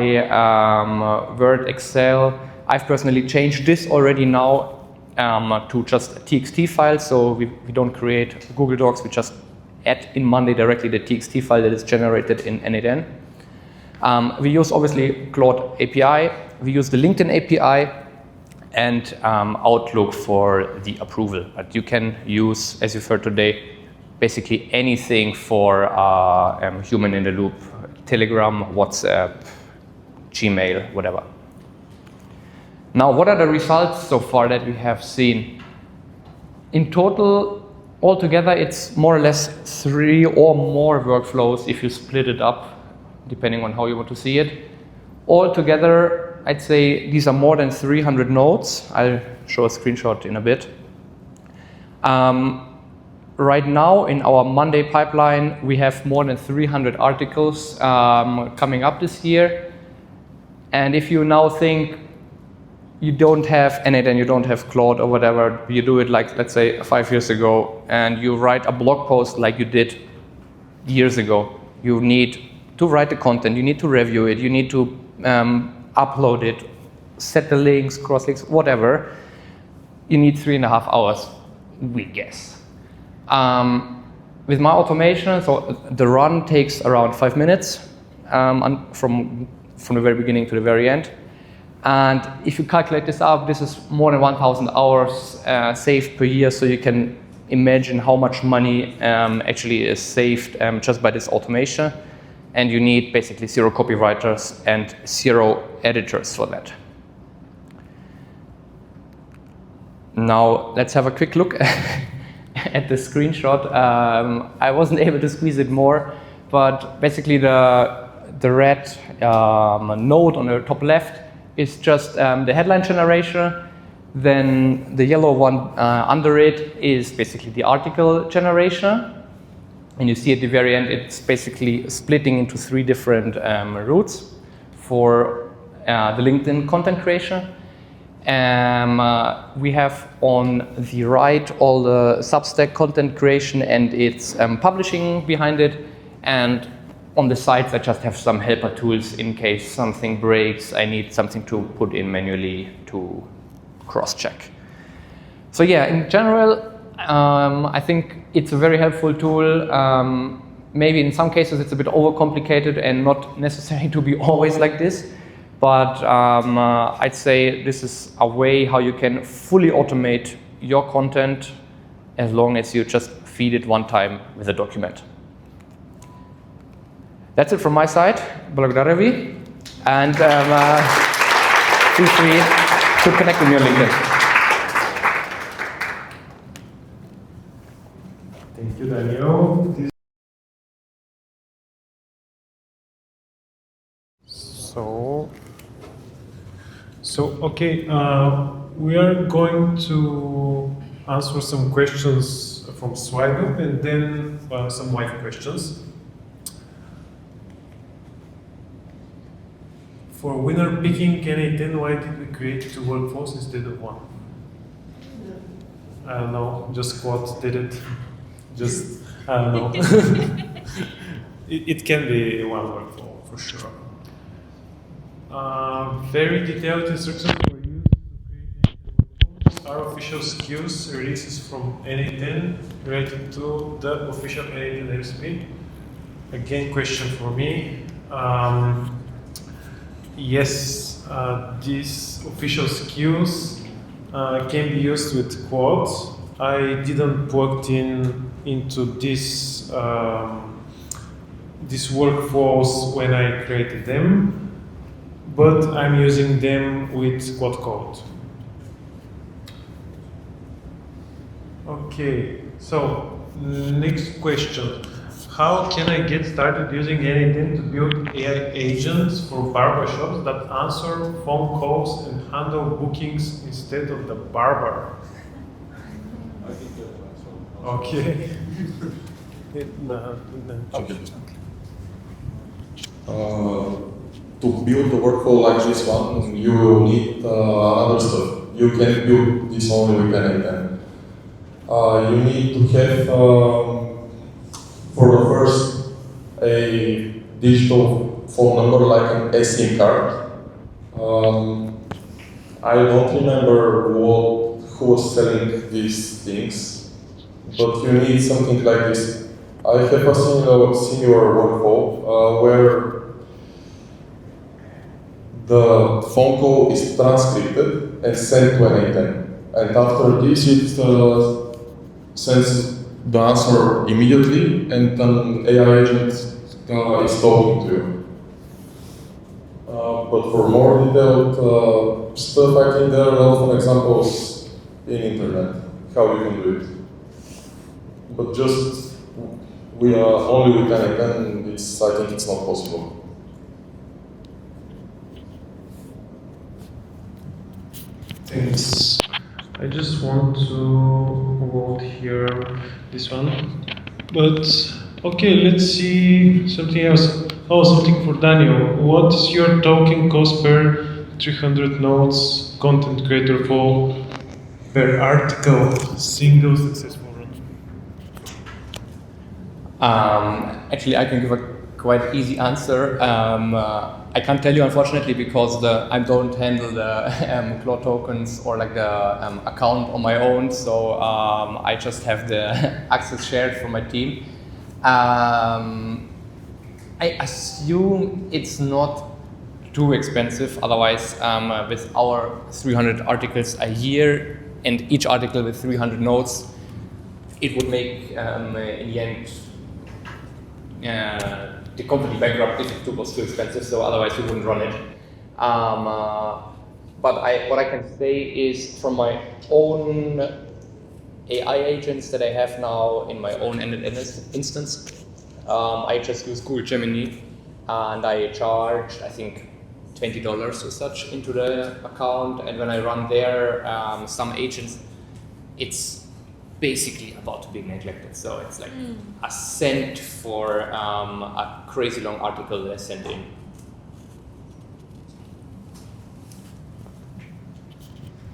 Word, Excel. I've personally changed this already now to just a TXT file, so we don't create Google Docs, we just add in Monday directly the TXT file that is generated in n8n. We use obviously Claude API, we use the LinkedIn API, and Outlook for the approval. But you can use, as you've heard today, basically anything for human in the loop, Telegram, WhatsApp, Gmail, whatever. Now, what are the results so far that we have seen? In total, altogether, it's more or less 3 or more workflows if you split it up, depending on how you want to see it. Altogether, I'd say these are more than 300 nodes. I'll show a screenshot in a bit. Right now, in our Monday pipeline, we have more than 300 articles coming up this year. And if you now think you don't have n8n, you don't have Claude or whatever, you do it like, let's say, 5 years ago, and you write a blog post like you did years ago, you need to write the content, you need to review it, you need to upload it, set the links, cross-links, whatever. You need 3.5 hours, we guess. With my automation, so the run takes around 5 minutes from the very beginning to the very end. And if you calculate this out, this is more than 1,000 hours saved per year, so you can imagine how much money actually is saved just by this automation. And you need basically 0 copywriters and 0 editors for that. Now, let's have a quick look at the screenshot. I wasn't able to squeeze it more, but basically the red node on the top left is just the headline generation. Then the yellow one under it is basically the article generation. And you see at the very end, it's basically splitting into 3 different routes for the LinkedIn content creation. We have on the right all the Substack content creation and its publishing behind it. And on the sides, I just have some helper tools in case something breaks. I need something to put in manually to cross-check. So yeah, in general, I think it's a very helpful tool. Maybe in some cases it's a bit overcomplicated and not necessary to be always like this. But I'd say this is a way how you can fully automate your content as long as you just feed it one time with a document. That's it from my side. Благодаря ви. And feel free to connect with me on LinkedIn. Thank you, Daniel. Okay, we are going to answer some questions from Swipe and then some live questions. For winner picking n8n, why did we create 2 workflows instead of 1? I don't know, just Quad did it. Just, I don't know. it can be one workflow for sure. Very detailed instructions for you to create our official SKUs releases from n8n related to the official n8n recipe. Again, question for me. Yes, these official SKUs can be used with quotes. I didn't plug into this these workflows when I created them, but I'm using them with quad code. Okay, so next question. How can I get started using n8n to build AI agents for barbershops that answer phone calls and handle bookings instead of the barber? Okay. To build a workflow like this one, you will need other stuff. You can build this only with n8n. You need to have, for the first, a digital phone number like an SIM card. I don't remember who was selling these things, but you need something like this. I have a similar workflow where the phone call is transcribed and sent to n8n. And after this, it sends the answer immediately, and an AI agent is talking to you. But for more detailed stuff, I think there are a lot of examples in internet how you can do it. But just we are only with n8n, I think it's not possible. Thanks. I just want to vote here this one. But okay, let's see something else. Oh, something for Daniel. What is your token cost per 300 nodes content creator for per article? Single successful run. Actually, I can give a quite easy answer. I can't tell you, unfortunately, because I don't handle the Claude tokens or like the account on my own. So I just have the access shared from my team. I assume it's not too expensive. Otherwise, with our 300 articles a year and each article with 300 nodes, it would make in the end the company bankrupt if it was too expensive, so otherwise we wouldn't run it. But what I can say is from my own AI agents that I have now in my own n8n instance, I just use Google Gemini and I charge, I think, $20 or such into the account, and when I run there some agents, it's basically about to be neglected. So it's like a cent for a crazy long article that I sent in.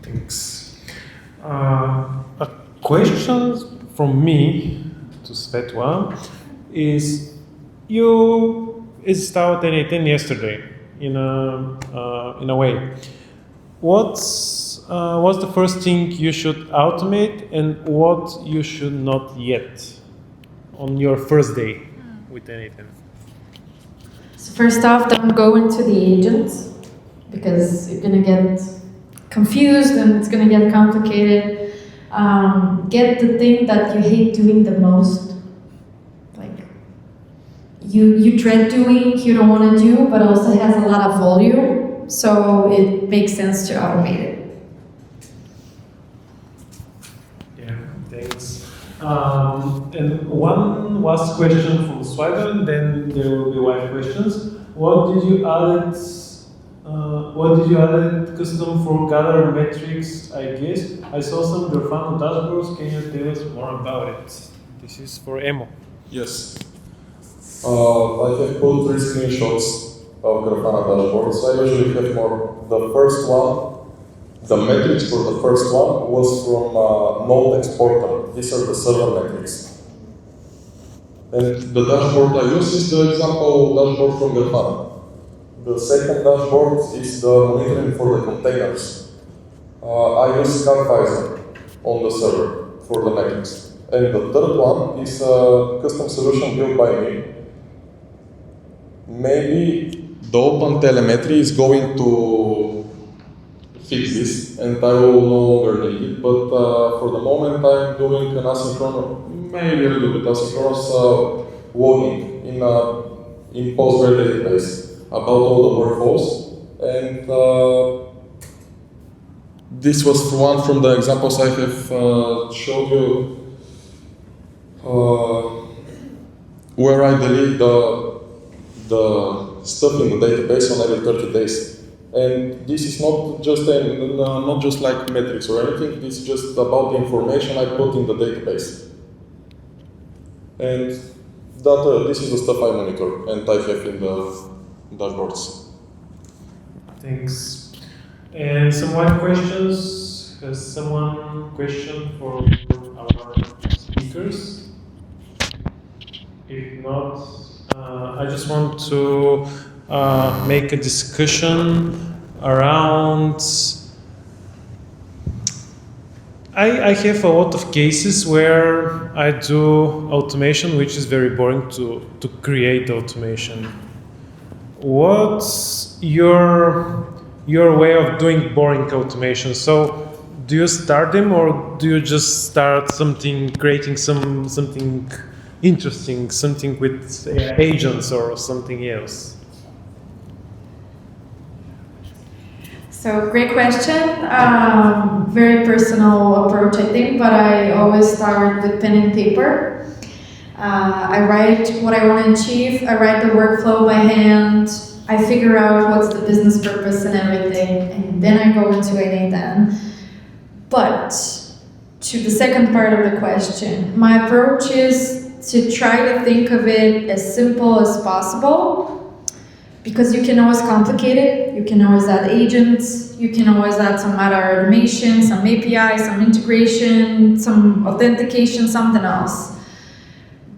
Thanks. A question from me to Svetla is, you installed n8n yesterday in a way. What's the first thing you should automate and what you should not yet on your first day with n8n? So first off, don't go into the agents because you're gonna get confused and it's gonna get complicated. Get the thing that you hate doing the most, like you dread doing, you don't want to do, but also has a lot of volume, so it makes sense to automate it. Yeah, thanks. And one last question from Swiper, and then there will be live questions. What did you add custom for gather metrics, I guess? I saw some Grafana dashboards. Can you tell us more about it? This is for Emil. Yes. I have put 3 screenshots of Grafana dashboards. I usually have more. The first one The metrics for the first one was from node exporter. These are the server metrics. And the dashboard I use is the example dashboard from Grafana. The second dashboard is the monitoring for the containers. I use ScanVisor on the server for the metrics. And the third one is a custom solution built by me. Maybe the open telemetry is going to fix this, and I will no longer need it. But for the moment, I'm doing an asynchronous, maybe a little bit asynchronous logging in Postgre database about all the workflows. And this was one from the examples I have showed you, where I delete the stuff in the database on every 30 days. And this is not just like metrics or anything, this is just about the information I put in the database. And this is the stuff I monitor and I have in the dashboards. Thanks. And some more questions? Has someone question for our speakers? If not, I just want to make a discussion around. I have a lot of cases where I do automation, which is very boring to create automation. What's your way of doing boring automation? So, do you start them, or do you just start creating something interesting, something with agents or something else? So great question. Very personal approach, I think, but I always start with pen and paper. I write what I want to achieve. I write the workflow by hand. I figure out what's the business purpose and everything, and then I go into n8n. But to the second part of the question, my approach is to try to think of it as simple as possible, because you can always complicate it. You can always add agents. You can always add some meta automation, some API, some integration, some authentication, something else.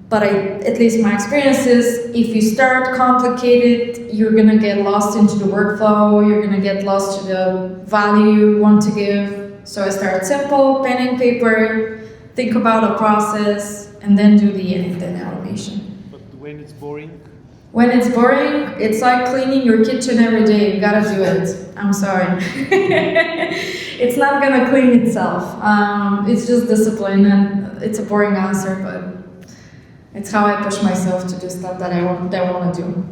But at least my experience is, if you start complicated, you're gonna get lost into the workflow. You're gonna get lost to the value you want to give. So I start simple, pen and paper, think about a process, and then do the n8n automation. But when it's boring? When it's boring, it's like cleaning your kitchen every day. You gotta do it. I'm sorry. It's not gonna clean itself. It's just discipline, and it's a boring answer, but it's how I push myself to do stuff that I want to do.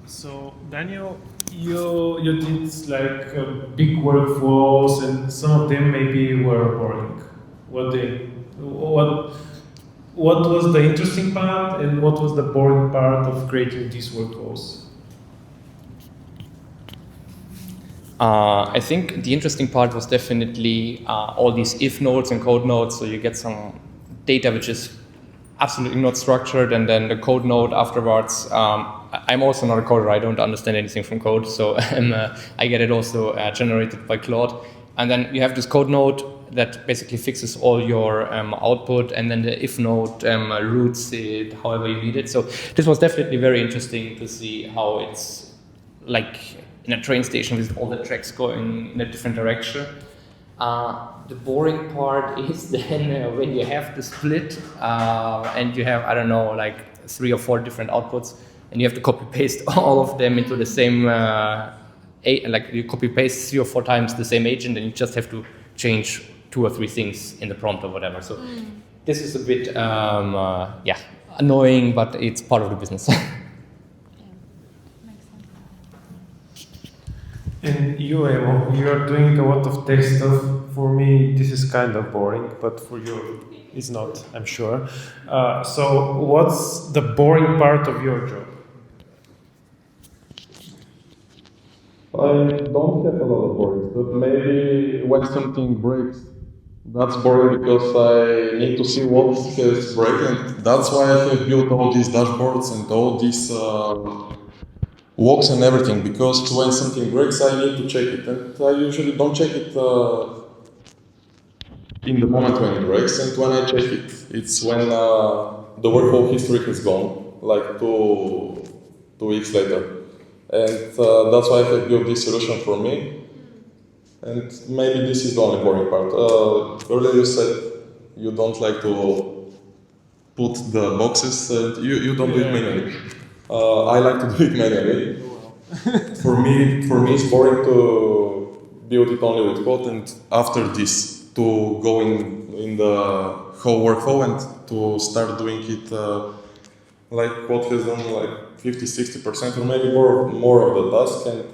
So, Daniel, you did like big workflows, and some of them maybe were boring. What was the interesting part, and what was the boring part of creating these workflows? I think the interesting part was definitely all these if nodes and code nodes. So you get some data which is absolutely not structured, and then the code node afterwards. I'm also not a coder. I don't understand anything from code, so I get it also generated by Claude. And then you have this code node that basically fixes all your output, and then the if node routes it however you need it. So this was definitely very interesting to see how it's like in a train station with all the tracks going in a different direction. The boring part is then when you have the split and you have, I don't know, like 3 or 4 different outputs, and you have to copy paste all of them into the same, like you copy paste 3 or 4 times the same agent, and you just have to change 2 or 3 things in the prompt or whatever. So this is a bit, annoying, but it's part of the business. And you, Emil, you are doing a lot of tech stuff. For me, this is kind of boring, but for you, it's not, I'm sure. So what's the boring part of your job? I don't have a lot of boring stuff. Maybe when something breaks, that's boring because I need to see what is breaking. That's why I have built all these dashboards and all these works and everything, because when something breaks, I need to check it, and I usually don't check it in the moment when it breaks, and when I check it, it's when the workflow history has gone, like two weeks later. And that's why I have built this solution for me. And maybe this is the only boring part. Earlier you said you don't like to put the boxes, and you don't do it manually. I like to do it manually. For me it's boring to build it only with code, and after this to go in the whole workflow and to start doing it like code has done like 50-60% or maybe more of the task, and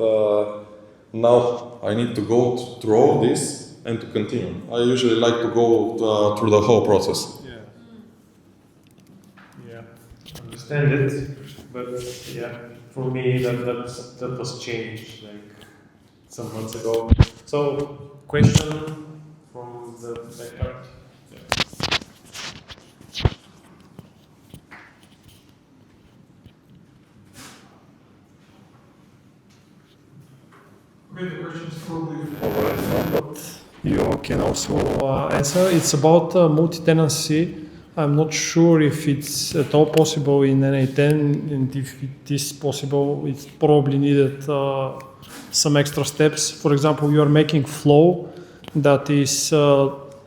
now I need to go through all this and to continue. I usually like to go through the whole process. Yeah, understand it, but yeah, for me that was changed like some months ago. So, question from the backyard. Okay, the question is probably But you can also answer. It's about multi-tenancy. I'm not sure if it's at all possible in n8n, and if it is possible, it's probably needed some extra steps. For example, you are making flow that is,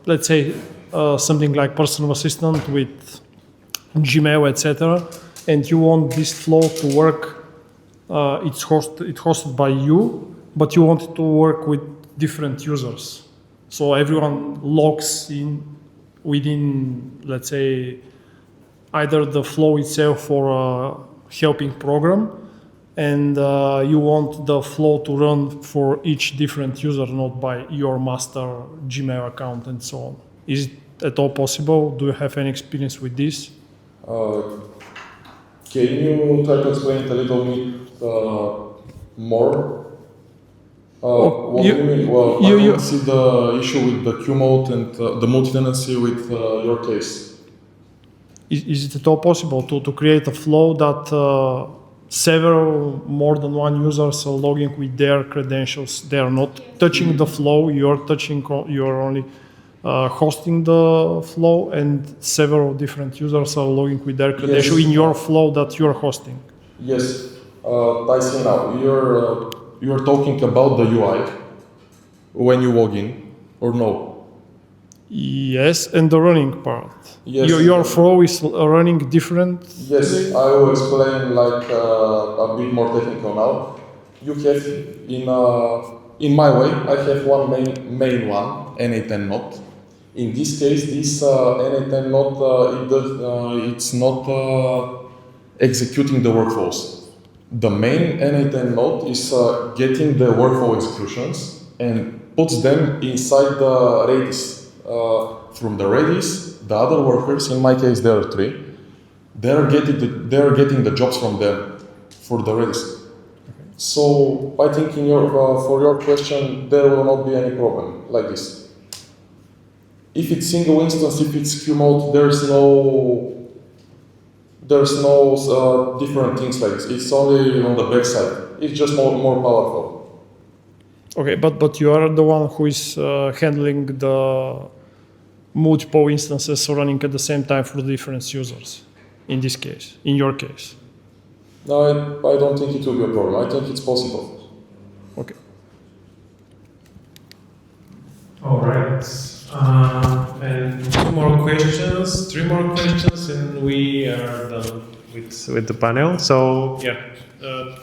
let's say, something like personal assistant with Gmail, etc., and you want this flow to work. It's hosted by you, but you want it to work with different users. So everyone logs in within, let's say, either the flow itself or a helping program, and you want the flow to run for each different user, not by your master Gmail account and so on. Is it at all possible? Do you have any experience with this? Can you try to explain it a little bit more? What do you mean? Well, I don't see the issue with the queue mode and the multi-tenancy with your case. Is it at all possible to create a flow that more than one users are logging with their credentials? They are not touching the flow, you're only hosting the flow, and several different users are logging with their credentials in your flow that you're hosting. Yes, I see now. You're talking about the UI when you log in, or no? Yes, and the running part. Yes. Your flow is running different? Yes, I will explain like a bit more technical now. You have, in my way, I have one main one, n8n node. In this case, this n8n node, it's not executing the workflows. The main n8n node is getting the workflow executions and puts them inside the Redis. From the Redis, the other workers, in my case there are 3, they're getting the jobs from them for the Redis. So I think for your question, there will not be any problem like this. If it's single instance, if it's queue mode, there's no different things like this. It's only on the back side. It's just more powerful. Okay, but you are the one who is handling the multiple instances running at the same time for different users, in this case, in your case. No, I don't think it will be a problem. I think it's possible. Okay. All right. And 3 more questions, and we are done with the panel. So yeah,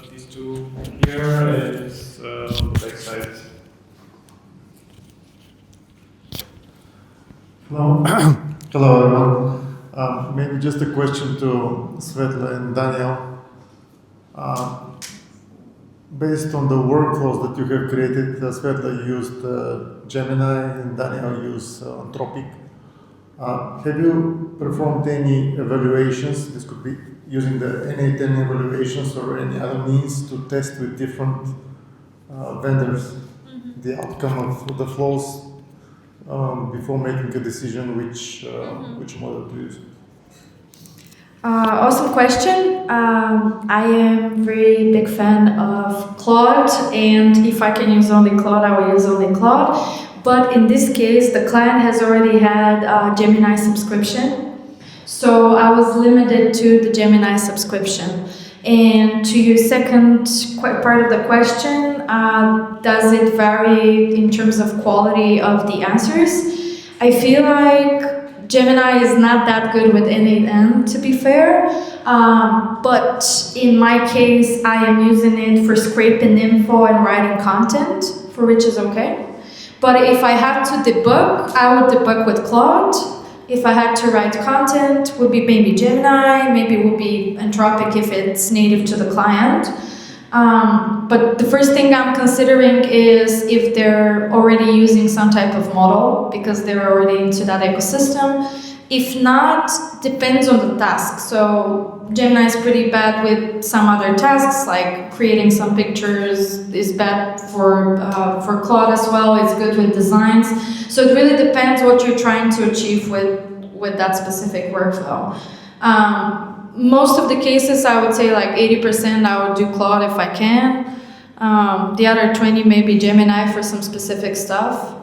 these 2 here and on the back side. Hello, hello everyone. Maybe just a question to Svetla and Daniel. Based on the workflows that you have created, Svetla used Gemini and Daniel used Anthropic. Have you performed any evaluations? This could be using the n8n evaluations or any other means to test with different vendors the outcome of the flows before making a decision which model to use? Awesome question. I am very big fan of Claude, and if I can use only Claude, I will use only Claude. But in this case, the client has already had a Gemini subscription, so I was limited to the Gemini subscription. And to your second part of the question, does it vary in terms of quality of the answers? I feel like Gemini is not that good with n8n, to be fair. But in my case, I am using it for scraping info and writing content, for which is okay. But if I have to debug, I would debug with Claude. If I had to write content, would be maybe Gemini, maybe it would be Anthropic if it's native to the client. But the first thing I'm considering is if they're already using some type of model because they're already into that ecosystem. If not, depends on the task. So Gemini is pretty bad with some other tasks, like creating some pictures is bad for Claude as well. It's good with designs. So it really depends what you're trying to achieve with that specific workflow. Most of the cases, I would say like 80% I would do Claude if I can. The other 20 maybe Gemini for some specific stuff,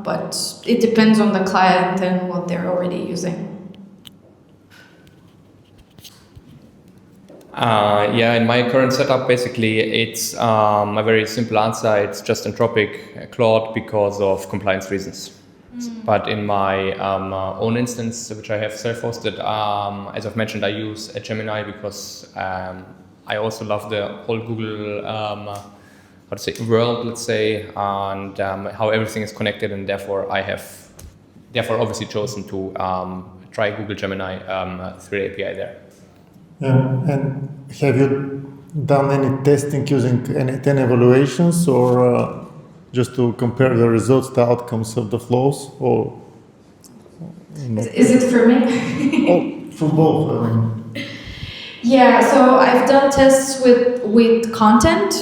but it depends on the client and what they're already using. Yeah, in my current setup, basically, it's a very simple answer. It's just Anthropic Claude because of compliance reasons. But in my own instance, which I have self-hosted, as I've mentioned, I use a Gemini because I also love the whole Google world, let's say, and how everything is connected, and therefore I have obviously chosen to try Google Gemini through the API there. And have you done any testing using n8n evaluations, or just to compare the results, the outcomes of the flows, or? No? Is it for me? Oh, for both. Yeah, so I've done tests with content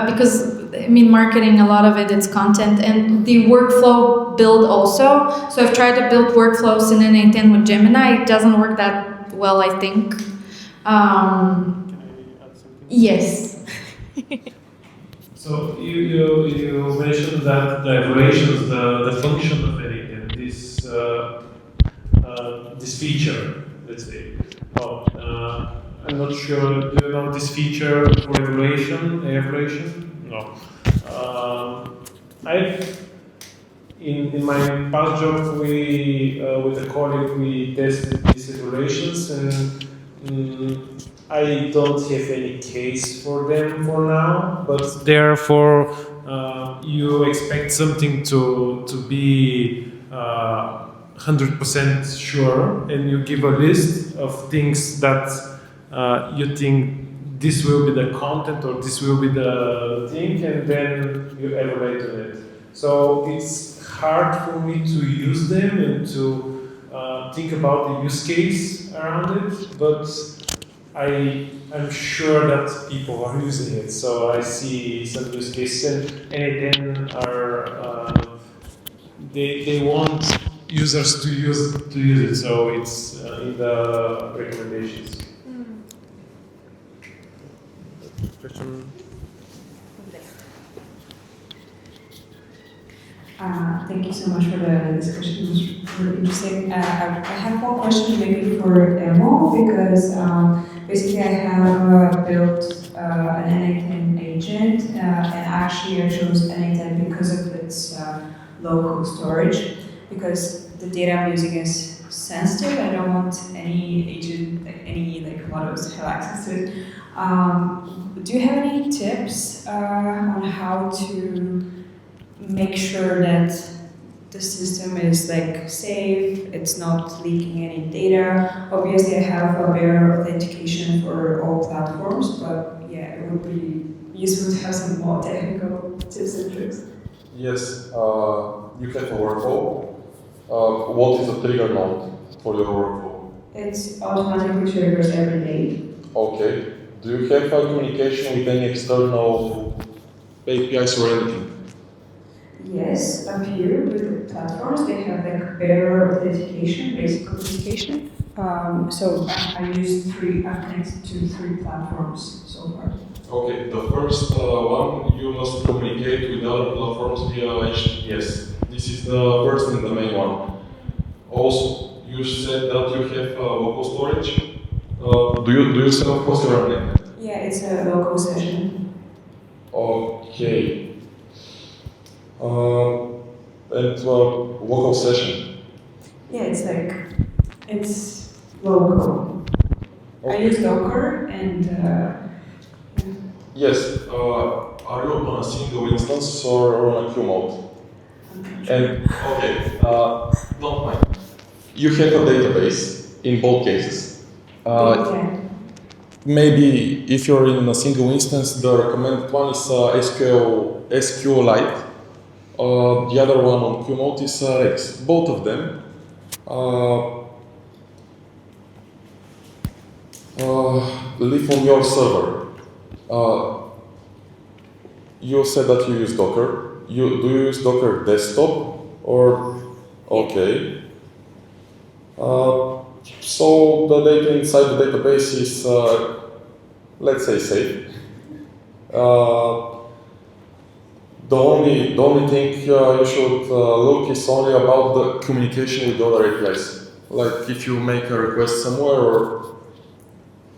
because I mean marketing, a lot of it's content, and the workflow build also. So I've tried to build workflows in n8n with Gemini. It doesn't work that well, I think. Can I add something? Yes. So you mentioned that the evaluations, the function of n8n, this feature, let's say. I'm not sure. Do you know this feature for evaluation? No. In my past job, with a colleague, we tested these evaluations, and I don't have any case for them for now. But therefore, you expect something to be 100% sure, and you give a list of things that you think this will be the content or this will be the thing, and then you evaluate on it. So it's hard for me to use them and to think about the use case around it, but I'm sure that people are using it. So I see some use cases, and n8n are they want users to use it, so it's in the recommendations. Question. Thank you so much for the discussion. It was really interesting. I have one question maybe for Emil, because basically I have built an n8n agent, and actually I chose n8n because of its local storage, because the data I'm using is sensitive. I don't want any agent, any models to have access to it. Do you have any tips on how to make sure that the system is safe, it's not leaking any data? Obviously I have a better authentication for all platforms, but yeah, it would be useful to have some more technical tips and tricks. Yes, you have a workflow. What is the trigger node for your workflow? It's automatically triggers every day. Okay. Do you have communication with any external APIs or anything? Yes, up here with the platforms, they have better authentication, basic authentication. So I've connected to 3 platforms so far. Okay, the first one, you must communicate with other platforms via HTTPS. This is the first and the main one. Also, you said that you have local storage. Do you self-host your net? Yeah, it's a local session. Okay. And local session. Yeah, it's local. I use Docker and Yes. Are you on a single instance or on a queue mode? And okay, don't mind. You have a database in both cases. yeah. Maybe if you're in a single instance, the recommended one is SQLite. The other one on queue mode is Redis. Both of them live on your server. You said that you use Docker. Do you use Docker desktop or okay? So the data inside the database is, let's say, safe. The only thing you should look is only about the communication with other APIs. Like if you make a request somewhere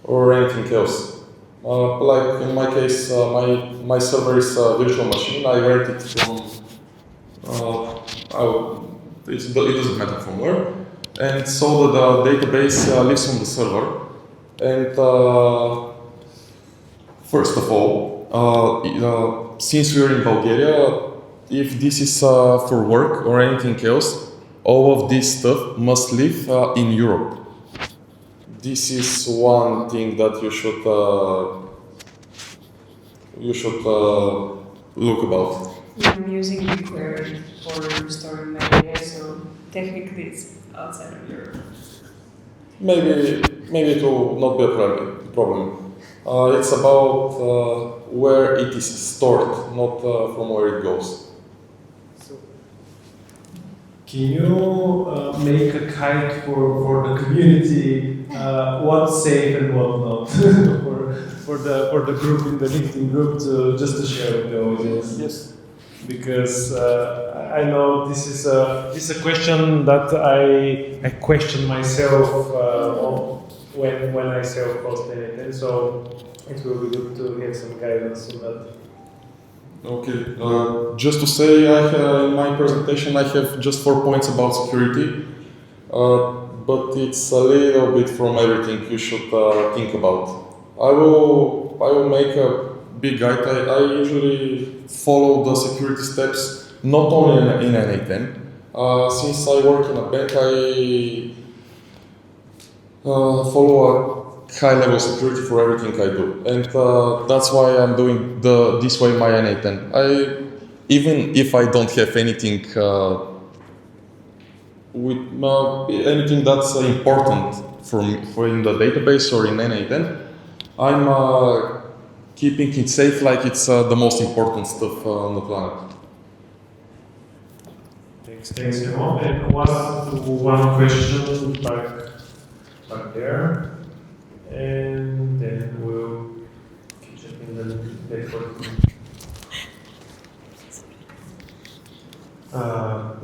or anything else. Like in my case, my server is a virtual machine. I rent it from, it doesn't matter from where. And so the database lives on the server. And first of all, since we're in Bulgaria, if this is for work or anything else, all of this stuff must live in Europe. This is one thing that you should look about. Yeah, I'm using BigQuery for storing my data, so technically it's outside of Europe. Maybe it will not be a problem. It's about where it is stored, not from where it goes. Can you make a guide for the community what's safe and what not for the group in the LinkedIn group just to share with the audience? Yes. Because I know this is a question that I question myself when I self-host anything. So it will be good to have some guidance on that. Okay, just to say, in my presentation I have just 4 points about security, but it's a little bit from everything you should think about. I will make a big guide. I usually follow the security steps not only in n8n. Since I work in a bank, I follow a high-level security for everything I do, and that's why I'm doing this way my n8n. Even if I don't have anything with anything that's important for in the database or in n8n, I'm keeping it safe like it's the most important stuff on the planet. Thanks, Emil. And one question back there. And then we'll keep checking the network.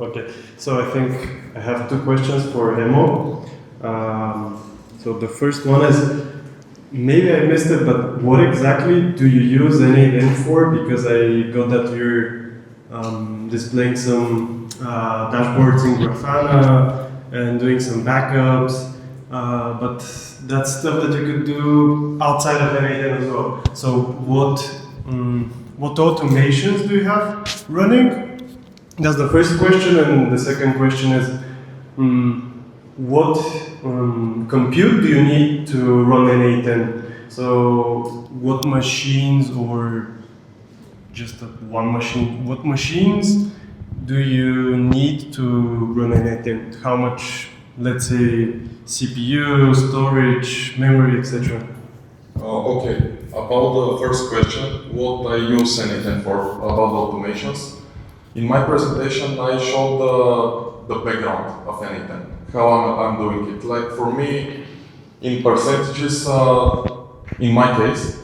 Okay, so I think I have 2 questions for Emil. So the first one is, maybe I missed it, but what exactly do you use n8n for? Because I got that you're displaying some dashboards in Grafana and doing some backups. But that's stuff that you could do outside of n8n as well. So what automations do you have running? That's the first question, and the second question is what compute do you need to run n8n? So what machines, or just one machine, what machines do you need to run n8n? How much, let's say, CPU, storage, memory, etc. Okay, about the first question, what I use n8n for, about automations. In my presentation, I showed the background of n8n, how I'm doing it. Like for me, in percentages, in my case,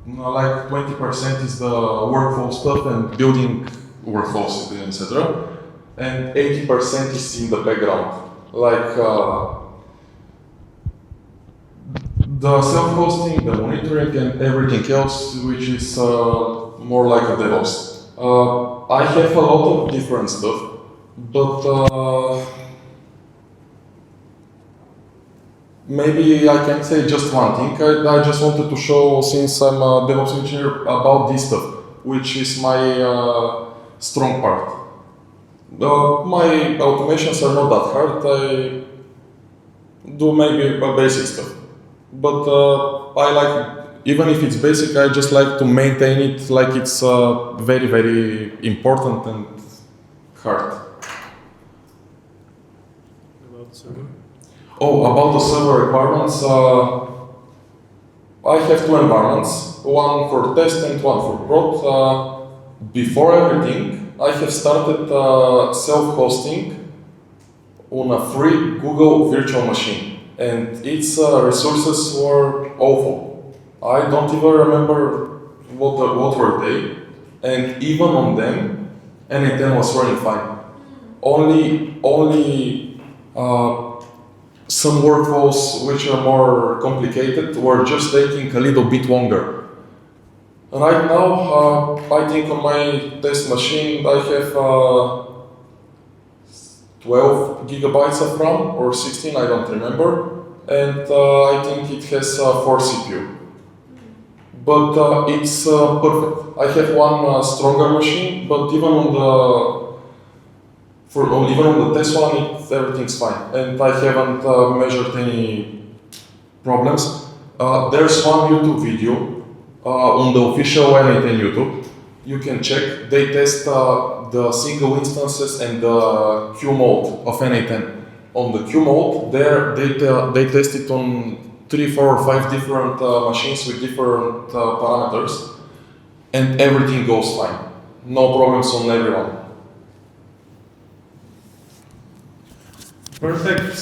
like 20% is the workflow stuff and building workflows, etc. And 80% is in the background, like the self-hosting, the monitoring, and everything else, which is more like a DevOps. I have a lot of different stuff, but maybe I can say just one thing. I just wanted to show, since I'm a DevOps engineer, about this stuff, which is my strong part. My automations are not that hard. I do maybe a basic stuff, but I like, even if it's basic, I just like to maintain it like it's very, very important and hard. Oh, about the server requirements, I have two environments, one for test and one for prod. Before everything, I have started self-hosting on a free Google virtual machine, and its resources were awful. I don't even remember what were they, and even on them, n8n was running fine. Only some workflows which are more complicated were just taking a little bit longer. Right now, I think on my test machine I have 12 gigabytes of RAM or 16, I don't remember, and I think it has 4 CPU. But it's perfect. I have one stronger machine, but even on the test one, everything's fine, and I haven't measured any problems. There's one YouTube video on the official n8n YouTube. You can check. They test the single instances and the queue mode of n8n. On the queue mode, they test it on 3, 4, or 5 different machines with different parameters, and everything goes fine. No problems on everyone. Perfect.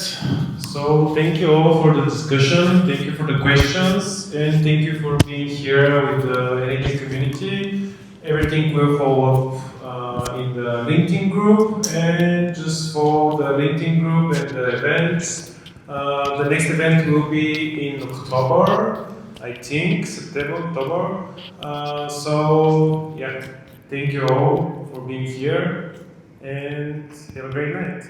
So thank you all for the discussion, thank you for the questions, and thank you for being here with the n8n community. Everything will follow up in the LinkedIn group, and just follow the LinkedIn group and the events. The next event will be in October, I think, September, October. So yeah, thank you all for being here, and have a great night.